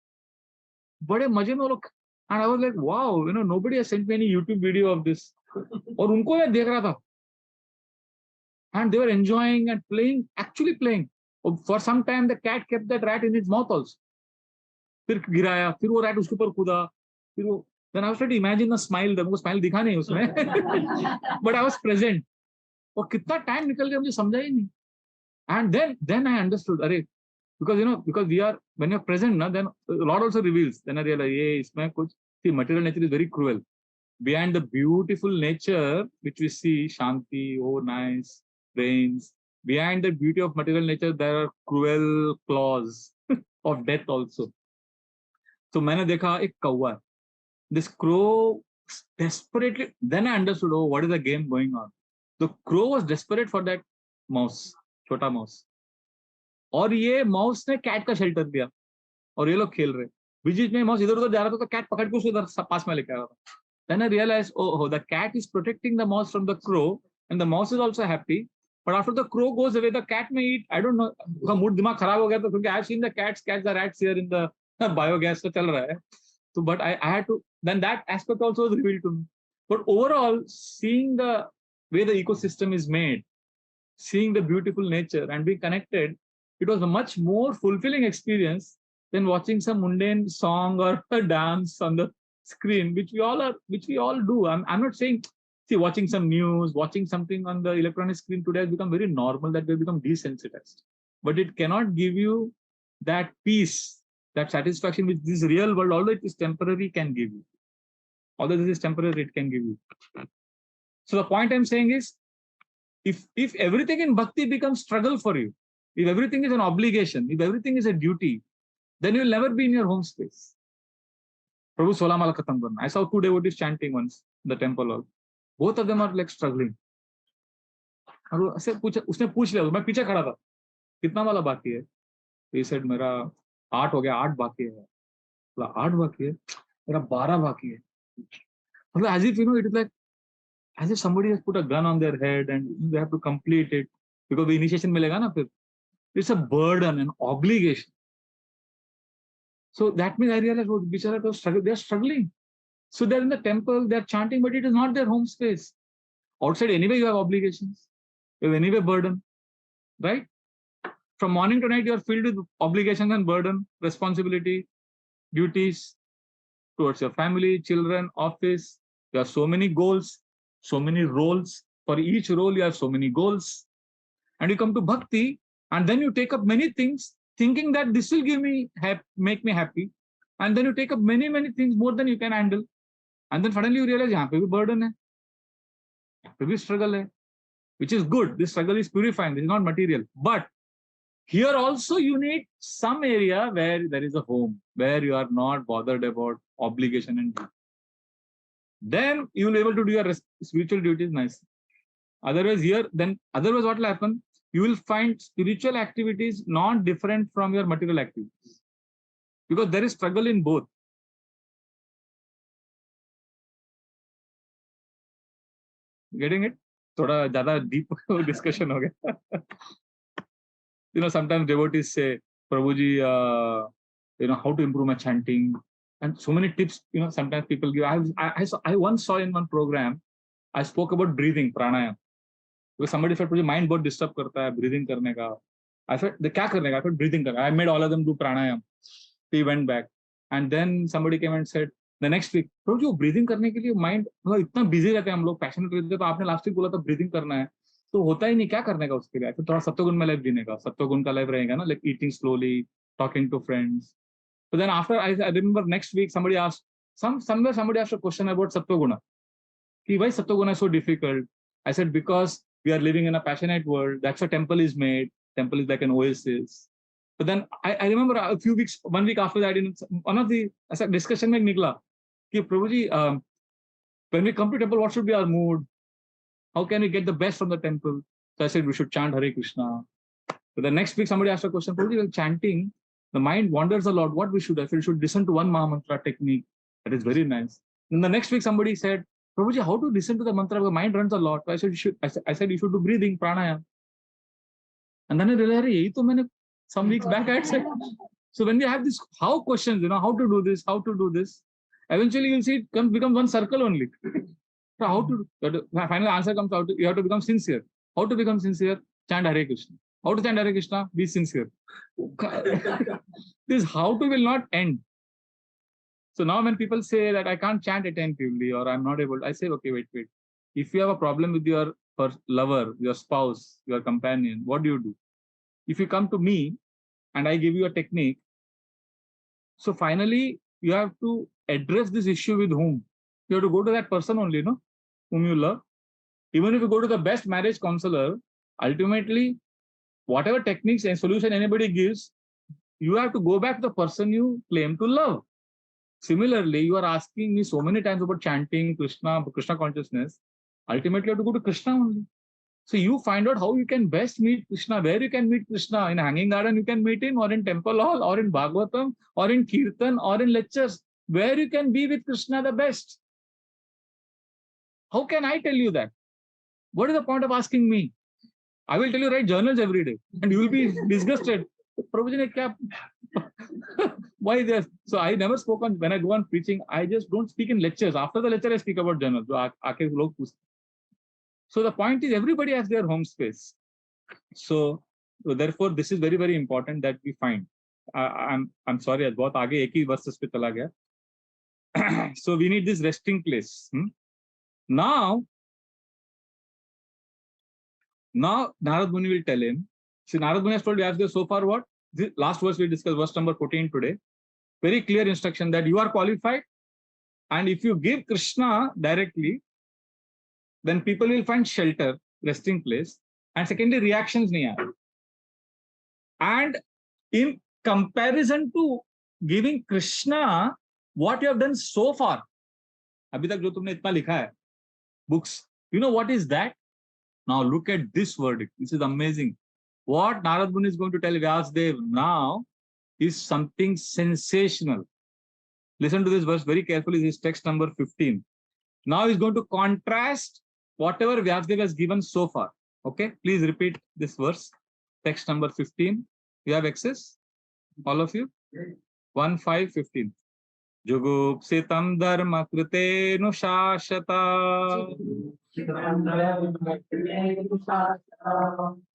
Speaker 1: Bade maje mein log. And I was like, wow, nobody has sent me any YouTube video of this. Aur unko main dekh raha tha. And they were enjoying and playing, actually playing. For some time, the cat kept that rat in its mouth also. फिर गिराया, फिर वो rat उसके ऊपर कूदा, फिर वो. Then I was trying to imagine the smile. मुझे smile दिखा नहीं उसमें. But I was present. और कितना time निकल गया मुझे समझा ही नहीं. And then I understood. अरे, because we are, when you're present, then Lord also reveals. Then I realized, इसमें कुछ. See, material nature is very cruel. Behind the beautiful nature which we see, Shanti, oh nice, rains. Behind the beauty of material nature, there are cruel claws of death also. So मैंने देखा एक कौवा. This crow desperately. Then I understood, what is the game going on? The crow was desperate for that mouse, छोटा mouse. और ये mouse ने cat का shelter दिया. और ये लोग खेल रहे. बीच में mouse इधर उधर जा रहा था तो cat पकड़ के उसको इधर पास में लेके आ रहा था. Then I realized, the cat is protecting the mouse from the crow, and the mouse is also happy. But after the crow goes away, the cat may eat. I don't know. उसका mood दिमाग खराब हो गया तो क्योंकि I've seen the cats catch the rats here in the biogas तो चल रहा है. So, but I had to. Then that aspect also was revealed to me. But overall, seeing the way the ecosystem is made, seeing the beautiful nature and being connected, it was a much more fulfilling experience than watching some mundane song or a dance on the screen, which we all do. I'm not saying, see, watching some news, watching something on the electronic screen today has become very normal, that we become desensitized. But it cannot give you that peace, that satisfaction which this real world, although it is temporary, can give you. Although this is temporary, it can give you. So the point I'm saying is, if everything in bhakti becomes struggle for you, if everything is an obligation, if everything is a duty, then you'll never be in your home space. Prabhu 16 mala khatam karna. I saw 2 devotees chanting once in the temple hall. Both of them are like struggling. उसने पूछ लिया, मैं पीछे खड़ा था, कितना वाला बाकी है? He said, मेरा 8 हो गया, 8 बाकी है. 8 बाकी है, मेरा 12 बाकी है. As if, it is like, as if somebody has put a gun on their head and they have to complete it because the initiation मिलेगा ना फिर. It's a burden, an obligation. So that means I realized, they're struggling. So they're in the temple, they're chanting, but it is not their home space. Outside, anyway, you have obligations. You have anyway burden, right? From morning to night, you are filled with obligations and burden, responsibility, duties towards your family, children, office. You have so many goals, so many roles. For each role, you have so many goals. And you come to bhakti, and then you take up many things, thinking that this will make me happy. And then you take up many, many things more than you can handle. And then suddenly you realize, यहाँ पे भी burden है, यहाँ पे भी struggle है, which is good. This struggle is purifying. This is not material. But here also you need some area where there is a home, where you are not bothered about obligation and duty. Then you will be able to do your spiritual duties nicely. Otherwise, otherwise what will happen? You will find spiritual activities not different from your material activities, because there is struggle in both. Getting it? थोड़ा ज़्यादा deep discussion हो गया. Sometimes devotees say, Prabhuji, how to improve my chanting, and so many tips. Sometimes people give. I once saw in one program, I spoke about breathing, pranayam. Because somebody said, Prabhuji, mind बहुत disturb करता है breathing करने का. I said, क्या करने का? I said, breathing करना. I made all of them do pranayam. He went back, and then somebody came and said, the next week, Prabhuji, breathing करने के लिए mind इतना busy रहते हैं हम लोग, passionate रहते हैं, तो आपने last week बोला था breathing करना है. तो होता ही नहीं, क्या करने का उसके लिए? फिर थोड़ा सत्वगुण में लाइफ जीने का, सत्वगुण का लाइफ रहेगा ना, like eating slowly, talking to friends. So then after I remember next week somebody asked somebody asked a question about sattva-guna. Why sattva-guna is so difficult? I said, because we are living in a passionate world. That's why temple is made. Temple is like an oasis. But then I remember a few weeks, 1 week after that, in one of the discussion mein nikla ki Prabhuji, when we come to temple, what should be our mood? How can we get the best from the temple? So I said, we should chant Hare Krishna. So the next week, somebody asked a question, Prabhuji, while chanting, the mind wanders a lot. What we should? I said, we should listen to one Mahamantra technique. That is very nice. Then the next week, somebody said, Prabhuji, how to listen to the mantra? The mind runs a lot. So I said, you should do breathing, pranayam. And then I realized, some weeks back I had said. So when we have this how questions, how to do this, eventually you'll see it becomes one circle only. So how to, final answer comes out, you have to become sincere. How to become sincere? Chant Hare Krishna. How to chant Hare Krishna? Be sincere. This how to will not end. So now when people say that I can't chant attentively or I'm not able, I say, okay, wait. If you have a problem with your lover, your spouse, your companion, what do? If you come to me and I give you a technique, so finally you have to address this issue with whom? You have to go to that person only, whom you love. Even if you go to the best marriage counselor, ultimately, whatever techniques and solution anybody gives, you have to go back to the person you claim to love. Similarly, you are asking me so many times about chanting Krishna consciousness. Ultimately, you have to go to Krishna only. So you find out how you can best meet Krishna, where you can meet Krishna. In a hanging garden, you can meet him, or in temple hall, or in Bhagavatam, or in Kirtan, or in lectures. Where you can be with Krishna the best. How can I tell you that? What is the point of asking me? I will tell you, write journals every day, and you will be disgusted. Prabhuji, why this? So I never spoke on, when I go on preaching, I just don't speak in lectures. After the lecture, I speak about journals. So the point is, everybody has their home space. So therefore, this is very, very important that we find. I'm sorry, as bahut aage ek hi verses pe chala gaya. So we need this resting place. Now Narad Muni will tell him. See, Narad Muni has told Vyasdev so far what? The last verse we discussed, verse number 14 today. Very clear instruction that you are qualified, and if you give Krishna directly, then people will find shelter, resting place, and secondly, reactions nahi aaye. And in comparison to giving Krishna what you have done so far, abhi tak jo tumne itna likha hai, books, you know what is that? Now look at this verdict. This is amazing. What Narad Muni is going to tell Vyasdev now is something sensational. Listen to this verse very carefully. This is text number 15. Now he's going to contrast whatever Vyasdev has given so far. Okay, please repeat this verse. Text number 15. You have access? All of you? 1:5:15. Jugupsitam dharma krite nushashata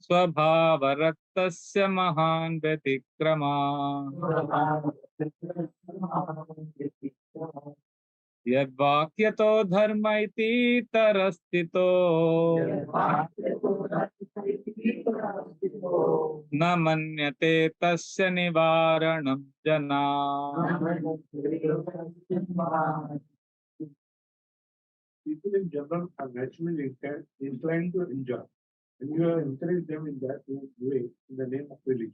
Speaker 1: स्वभावरक्तस्य महान् व्यतिक्रमा यद्वाक्यतो धर्म इति तरस्थितो न मन्यते तस्य निवारणं जना.
Speaker 2: people in general are naturally inclined to enjoy, and you have encouraged them in that way in the name of religion.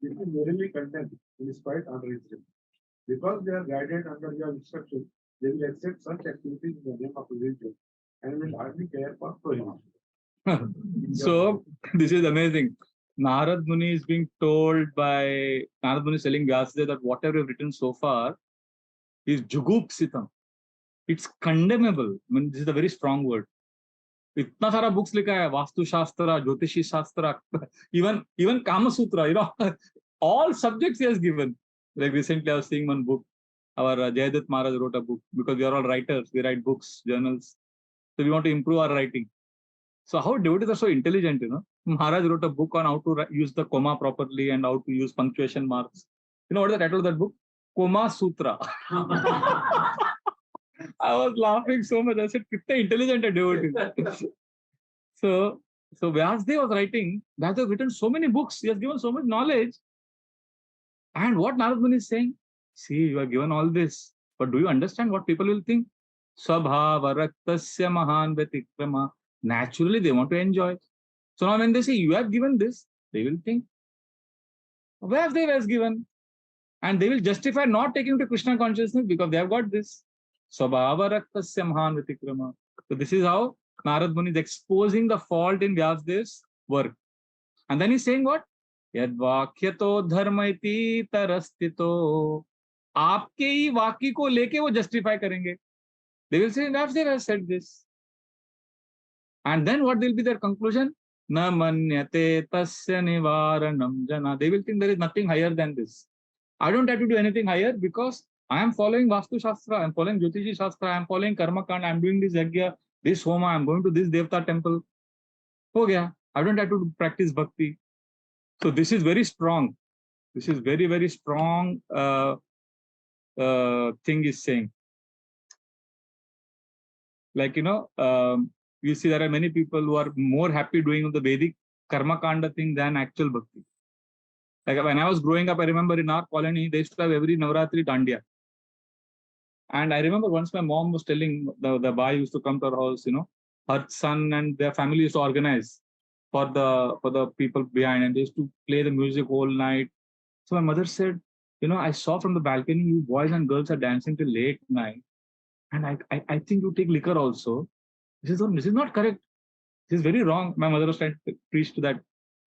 Speaker 2: This is verily condemned and is quite unreasonable. Because they are guided under your instruction, they will accept such activities in the name of religion and will hardly care for prohibition.
Speaker 1: So this is amazing. Narad Muni is being told by Narad Muni is telling Vyasadeva that whatever you've written so far is jugupsitam. It's condemnable. I mean, this is a very strong word. इतना सारा books लिखा है, वास्तु शास्त्र, ज्योतिषी शास्त्र, even Kama Sutra, all subjects he has given. Like recently I was seeing one book. Our Jayadat Maharaj wrote a book because we are all writers. We write books, journals. So we want to improve our writing. So how devotees are so intelligent, Maharaj wrote a book on how to use the comma properly and how to use punctuation marks. You know what is the title of that book? Koma Sutra. I was laughing so much. I said, "Kitna intelligent a devotee." So Vyasadeva was writing. Vyasadeva has written so many books. He has given so much knowledge. And what Narad Muni is saying, see, you have given all this, but do you understand what people will think? Swabhava raktasya mahan vyatikrama. Naturally, they want to enjoy. So now when they say, you have given this, they will think, Vyasadeva has given. And they will justify not taking to Krishna consciousness because they have got this. Swabhava raktasya mahan vyatikrama. So this is how Narad Muni is exposing the fault in Vyasadeva's work. And then he's saying what? Yad vakyato dharma iti tarastito. आपके ही वाक्य को लेके वो justify करेंगे. They will say, Vyasadeva has said this. And then what will be their conclusion? Na manyate tasya nivaranam jana. They will think there is nothing higher than this. I don't have to do anything higher because I am following Vastu Shastra, I am following Jyotishi Shastra, I am following Karma Kand, I am doing this Yagya, this Homa, I am going to this Devta temple. Ho gaya. I don't have to practice Bhakti. So this is very strong. This is very, very strong thing is saying. Like, you see there are many people who are more happy doing the Vedic Karma Kanda thing than actual Bhakti. Like when I was growing up, I remember in our colony, they used to have every Navratri Dandiya. And I remember once my mom was telling the boy used to come to our house, her son and their family used to organize for the people behind, and they used to play the music whole night. So my mother said, I saw from the balcony, you boys and girls are dancing till late night. And I think you take liquor also. This is not correct. This is very wrong. My mother was trying to preach to that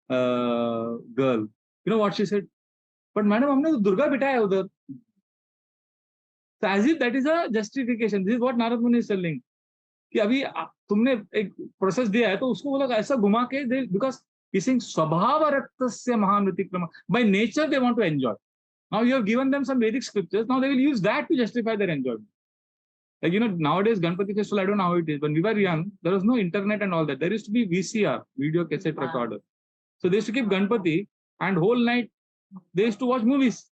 Speaker 1: girl. You know what she said? But madam, हमने तो दुर्गा बिठाया उधर. So as if that is a justification. This is what Narad Muni is telling. कि अभी तुमने एक process दिया है तो उसको बोला ऐसा घुमा के दे because he's saying स्वभाव रक्तस्य महान व्यतिक्रम. By nature they want to enjoy. Now you have given them some Vedic scriptures. Now they will use that to justify their enjoyment. Like nowadays Ganpati festival, I don't know how it is. When we were young, there was no internet and all that. There used to be VCR, video cassette recorder. So they used to keep Ganpati and whole night they used to watch movies.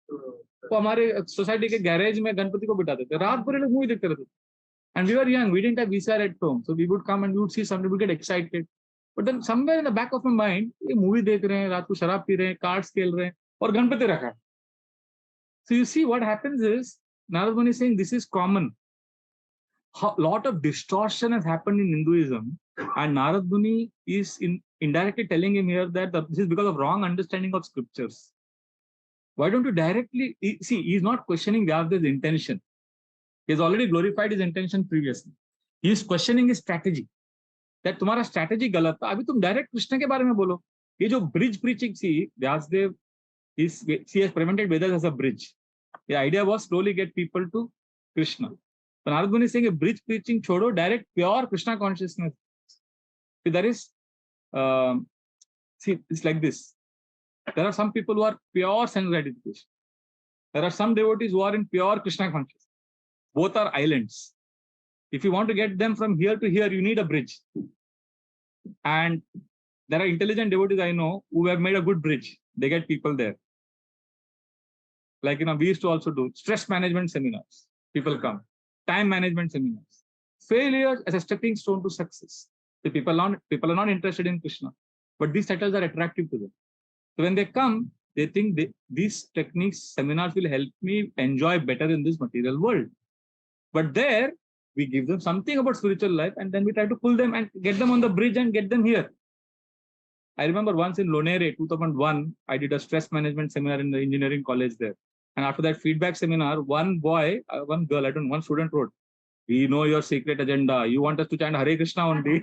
Speaker 1: तो हमारे society के garage में गणपति को बिठाते थे, रात भर लोग मूवी देखते रहते थे. And we were young, we didn't have VCR at home, so we would come and we would see something, we would get excited. But then somewhere in the back of my mind, ये movie देख रहे हैं, रात को शराब P रहे हैं, cards खेल रहे हैं, और गणपति रखा है. So you see what happens is, Narad Muni is saying this is common. A lot of distortion has happened in Hinduism, and Narad Muni is indirectly telling him here that this is because of wrong understanding of scriptures. Why don't you directly see? He is not questioning Vyasadeva's intention. He has already glorified his intention previously. He is questioning his strategy. That तुम्हारा strategy गलत था. अभी तुम direct Krishna के बारे में बोलो. ये जो bridge preaching see, Vyasadeva he has presented Vedas as a bridge. The idea was slowly get people to Krishna. So Narad Muni is saying a bridge preaching छोड़ो, direct pure Krishna consciousness. See, there is see, it's like this. There are some people who are pure sense gratification. There are some devotees who are in pure Krishna consciousness. Both are islands. If you want to get them from here to here, you need a bridge. And there are intelligent devotees I know who have made a good bridge. They get people there. Like, we used to also do stress management seminars. People come. Time management seminars. Failure as a stepping stone to success. The people are not interested in Krishna. But these titles are attractive to them. So when they come, they think these techniques, seminars will help me enjoy better in this material world. But there, We give them something about spiritual life, and then we try to pull them and get them on the bridge and get them here. I remember once in Lonere, 2001, I did a stress management seminar in the engineering college there. And after that feedback seminar, one boy, one girl, I don't know, one student wrote, "We know your secret agenda. You want us to chant Hare Krishna only."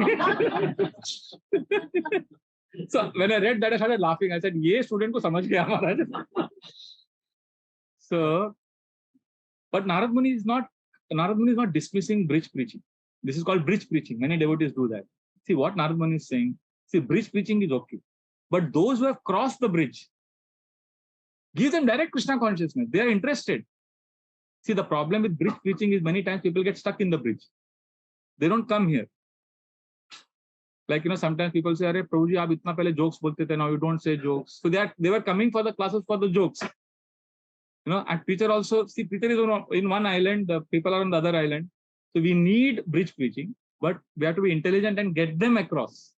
Speaker 1: So when I read that, I started laughing. I said, "Ye student ko samajh gaya Maharaj." So, but Narad Muni is not dismissing bridge preaching. This is called bridge preaching. Many devotees do that. See what Narad Muni is saying. See, bridge preaching is okay. But those who have crossed the bridge, give them direct Krishna consciousness. They are interested. See, the problem with bridge preaching is many times people get stuck in the bridge. They don't come here. Like, sometimes people say, "Arey, Prabhuji, aap itna pehle jokes bolte the, now you don't say jokes." So they were coming for the classes for the jokes. And preacher also, see, preacher is in one island, the people are on the other island. So we need bridge preaching, but we have to be intelligent and get them across.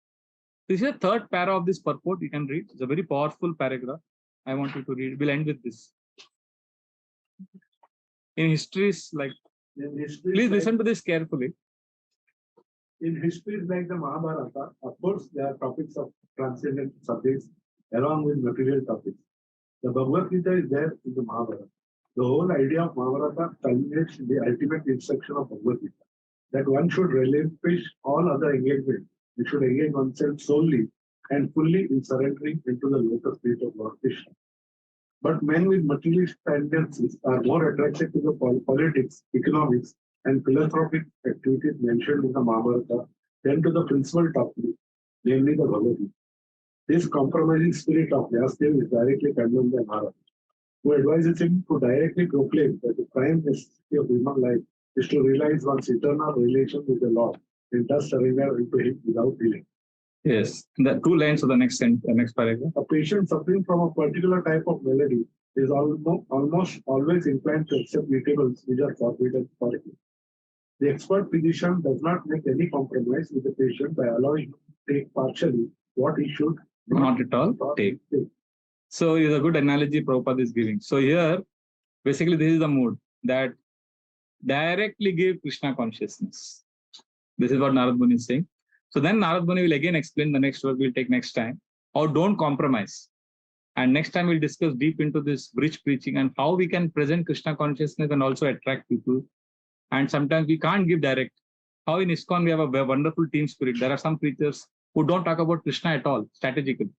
Speaker 1: This is the third para of this purport. You can read. It's a very powerful paragraph. I want you to read. We'll end with this. In histories, please listen to this carefully.
Speaker 2: In histories like the Mahabharata, of course, there are topics of transcendent subjects along with material topics. The Bhagavad Gita is there in the Mahabharata. The whole idea of Mahabharata culminates in the ultimate instruction of Bhagavad Gita, that one should relinquish all other engagement. We should engage oneself solely and fully in surrendering into the lotus feet of Lord Krishna. But men with materialist tendencies are more attracted to the politics, economics, and philanthropic activities mentioned in the Mahabharata than to the principal topic, namely the Bhagavad Gita. This compromising spirit of Vyasdev is directly condemned by Narada, who advises him to directly proclaim that the prime necessity of human life is to realize one's eternal relation with the Lord and thus surrender into him without delay.
Speaker 1: Yes, the 2 lines of the next paragraph.
Speaker 2: A patient suffering from a particular type of malady is almost always inclined to accept eatables which are forbidden for him. The expert physician does not make any compromise with the patient by allowing him to take partially what he should
Speaker 1: not at all take. So it's a good analogy Prabhupada is giving. So here, basically this is the mood that directly give Krishna consciousness. This is what Narad Muni is saying. So then Narad Muni will again explain the next word we'll take next time. Or don't compromise. And next time we'll discuss deep into this bridge preaching and how we can present Krishna consciousness and also attract people. And sometimes we can't give direct. How in ISKCON we have a wonderful team spirit. There are some preachers who don't talk about Krishna at all, strategically.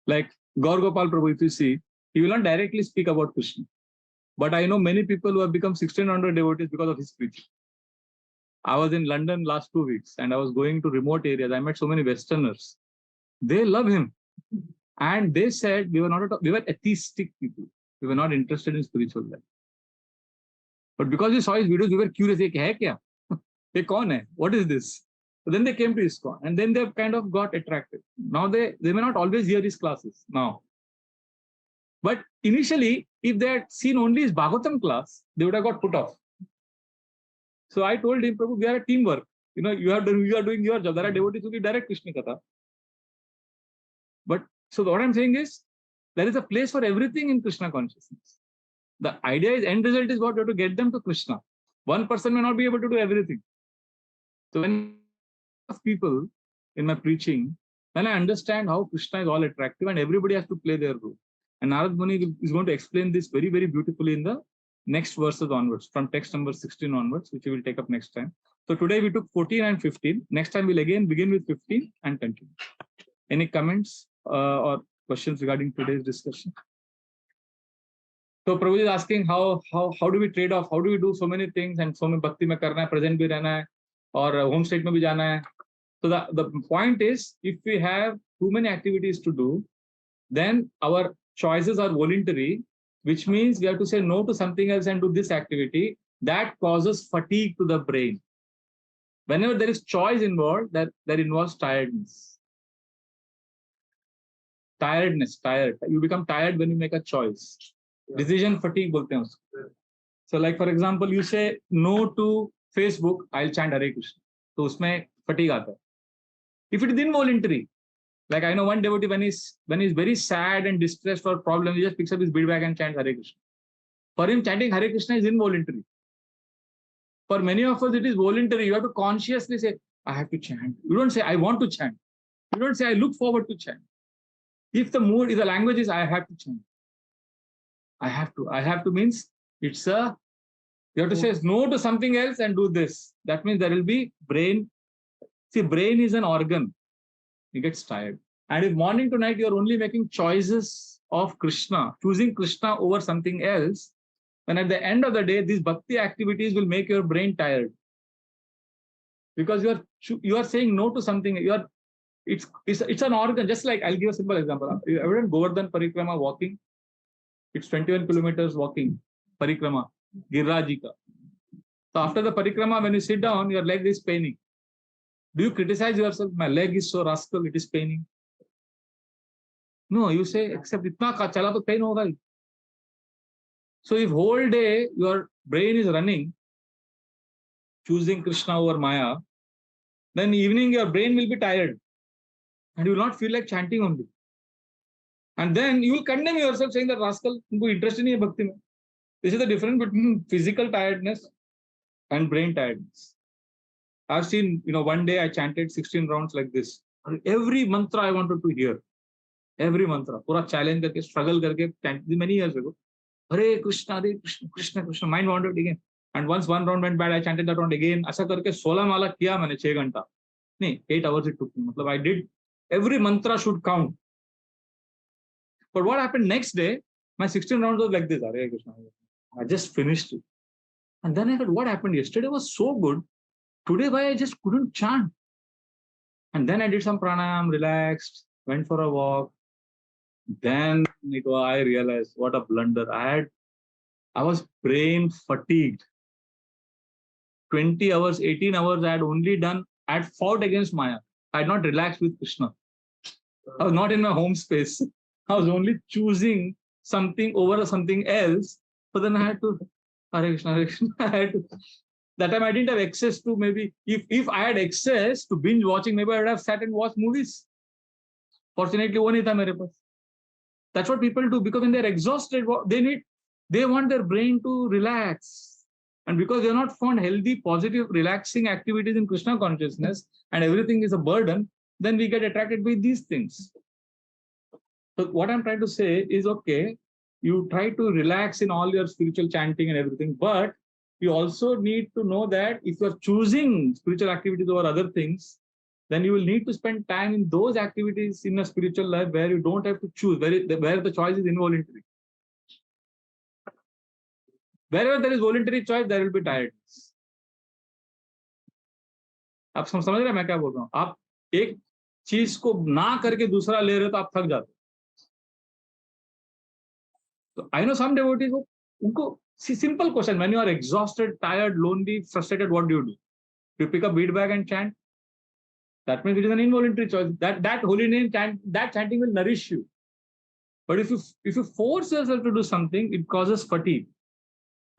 Speaker 1: Like Gaur Gopal Prabhu, if you see, he will not directly speak about Krishna. But I know many people who have become 1600 devotees because of his preaching. I was in London last 2 weeks and I was going to remote areas. I met so many Westerners. They love him. And they said we were atheistic people. We were not interested in spiritual life. But because we saw his videos, we were curious. What is this? So then they came to ISKCON and then they kind of got attracted. Now they may not always hear his classes now. But initially, if they had seen only his Bhagavatam class, they would have got put off. So I told him, Prabhu, we are a teamwork. You are doing your job. There are devotees who give direct Krishna Katha. But so what I'm saying is, there is a place for everything in Krishna consciousness. The idea is, end result is what? You have to get them to Krishna. One person may not be able to do everything. So when people in my preaching, then I understand how Krishna is all attractive and everybody has to play their role. And Narad Muni is going to explain this very, very beautifully in the next verses onwards, from text number 16 onwards, which we will take up next time. So today we took 14 and 15. Next time we'll again begin with 15 and continue. Any comments or questions regarding today's discussion? So Prabhu is asking how do we trade off? How do we do so many things and so many bhakti mein karna hai, present bhi rehna hai, or home state mein bhi jana hai. So the point is, if we have too many activities to do, then our choices are voluntary, which means we have to say no to something else and do this activity. That causes fatigue to the brain. Whenever there is choice involved, that involves tiredness. Tired. You become tired when you make a choice. Decision fatigue bolte hain usko. So like for example, you say no to Facebook, I'll chant Hare Krishna. So usme fatigue aata hai. If it is involuntary, like I know one devotee, when he's very sad and distressed for problems, he just picks up his bead bag and chants Hare Krishna. For him, chanting Hare Krishna is involuntary. For many of us, it is voluntary. You have to consciously say, I have to chant. You don't say, I want to chant. You don't say, I look forward to chant. If the mood, if the language is, I have to chant. I have to. I have to means it's a, you have to say no to something else and do this. That means there will be brain. See, brain is an organ. It gets tired. And if morning to night you're only making choices of Krishna, choosing Krishna over something else, then at the end of the day, these bhakti activities will make your brain tired. Because you are saying no to something. It's an organ. Just like, I'll give a simple example. You ever done Govardhan Parikrama walking? It's 21 kilometers walking, Parikrama, Girajika. So after the Parikrama, when you sit down, your leg is paining. Do you criticize yourself? My leg is so rascal, it is paining. No, you say, except itna ka chala to pain hoga. So if whole day your brain is running, choosing Krishna over Maya, then evening your brain will be tired and you will not feel like chanting only. And then you will condemn yourself saying that rascal, unko interest nahi hai bhakti mein. This is the difference between physical tiredness and brain tiredness. I've seen, one day I chanted 16 rounds like this. Every mantra I wanted to hear. Every mantra. Pura challenge karke, struggle karke, chanted many years ago. Hare Krishna, Krishna, Krishna. Mind wandered again. And once one round went bad, I chanted that round again. Aisa karke 16 mala kiya maine 6 ghanta. No, 8 hours it took me. I did, every mantra should count. But what happened next day, my 16 rounds was like this. Hare Krishna. I just finished it. And then I thought, what happened yesterday was so good. Today, why I just couldn't chant. And then I did some pranayam, relaxed, went for a walk. Then I realized what a blunder. I was brain fatigued. 20 hours, 18 hours I had only done, I had fought against Maya. I had not relaxed with Krishna. I was not in my home space. I was only choosing something over something else. But then I had to, Hare Krishna, Hare Krishna. I had to, that time I didn't have access to, maybe, if I had access to binge watching, maybe I would have sat and watched movies. Fortunately, wo nahi tha mere paas. That's what people do, because when they're exhausted, they want their brain to relax. And because they're not found healthy, positive, relaxing activities in Krishna consciousness, and everything is a burden, then we get attracted by these things. So what I'm trying to say is, okay, you try to relax in all your spiritual chanting and everything, but you also need to know that if you're choosing spiritual activities over other things, then you will need to spend time in those activities in a spiritual life where you don't have to choose, where the choice is involuntary. Wherever there is voluntary choice, there will be tiredness. आप समझ रहे हैं मैं क्या बोल रहा हूँ? आप एक चीज को ना करके दूसरा ले रहे हो तो आप थक जाते हो. So I know some devotees who, unko, see, simple question, when you are exhausted, tired, lonely, frustrated, what do? You pick up bead bag and chant. That means it is an involuntary choice. That holy name chant, that chanting will nourish you. But if you force yourself to do something, it causes fatigue.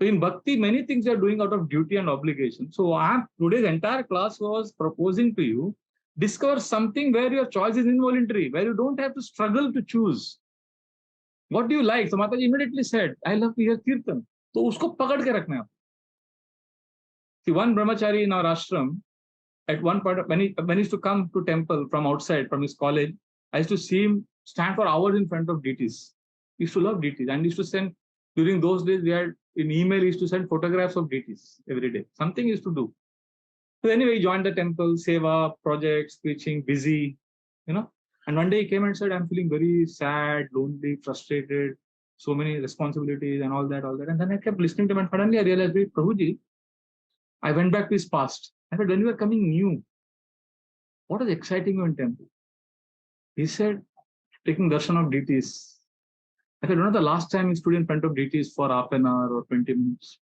Speaker 1: So in bhakti, many things you are doing out of duty and obligation. So today's entire class was proposing to you, discover something where your choice is involuntary, where you don't have to struggle to choose. What do you like? So Mataji immediately said, I love to hear Kirtan. So usko pakad ke rakhna hai. See, one brahmachari in our ashram, at one point, when he used to come to temple from outside, from his college, I used to see him stand for hours in front of deities. He used to love deities. And he used to send, during those days, we had in email, he used to send photographs of deities every day. Something he used to do. So anyway, he joined the temple, seva, projects, preaching, busy, And one day he came and said, I'm feeling very sad, lonely, frustrated, so many responsibilities and all that. And then I kept listening to him and suddenly I realized, wait, Prabhuji, I went back to his past. I said, when you were coming new, what was exciting you in temple? He said, taking darshan of deities. I said, the last time he stood in front of deities for half an hour or 20 minutes?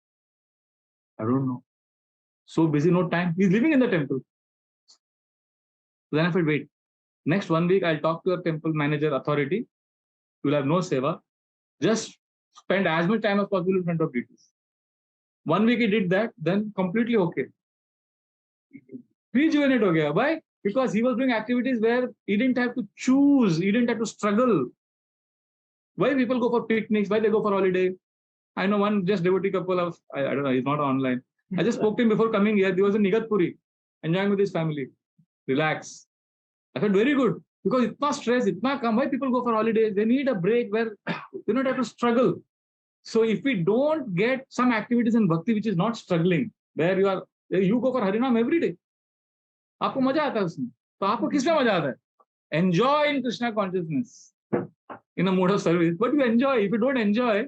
Speaker 1: I don't know. So busy, no time. He's living in the temple. Then I said, wait. Next 1 week, I'll talk to your temple manager authority. You'll have no seva. Just spend as much time as possible in front of deities. 1 week he did that, then completely okay. Rejuvenate ho gaya. Why? Because he was doing activities where he didn't have to choose, he didn't have to struggle. Why people go for picnics? Why they go for holiday? I know one just devotee couple of, I don't know, he's not online. I just spoke to him before coming here. He was in Igatpuri, enjoying with his family. Relax. I felt very good because itna stress, itna kam. Why people go for holidays? They need a break where they don't have to struggle. So if we don't get some activities in bhakti which is not struggling, where you go for Harinam every day. आपको मजा आता है उसमें. तो आपको किसमें मजा आता है? Enjoy in Krishna consciousness, in a mode of service. But you enjoy. If you don't enjoy,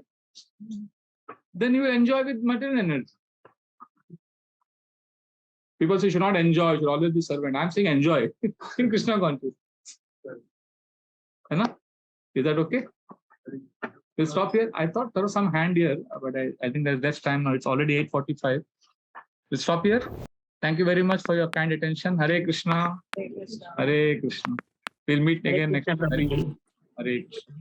Speaker 1: then you will enjoy with material energy. People say you should not enjoy, you should always be servant. I'm saying enjoy in Krishna consciousness. Is that okay? We'll stop here. I thought there was some hand here, but I think there's less time now. It's already 8:45. We'll stop here. Thank you very much for your kind attention. Hare Krishna.
Speaker 4: Hare Krishna.
Speaker 1: Hare Krishna. We'll meet again next time. Hare Krishna.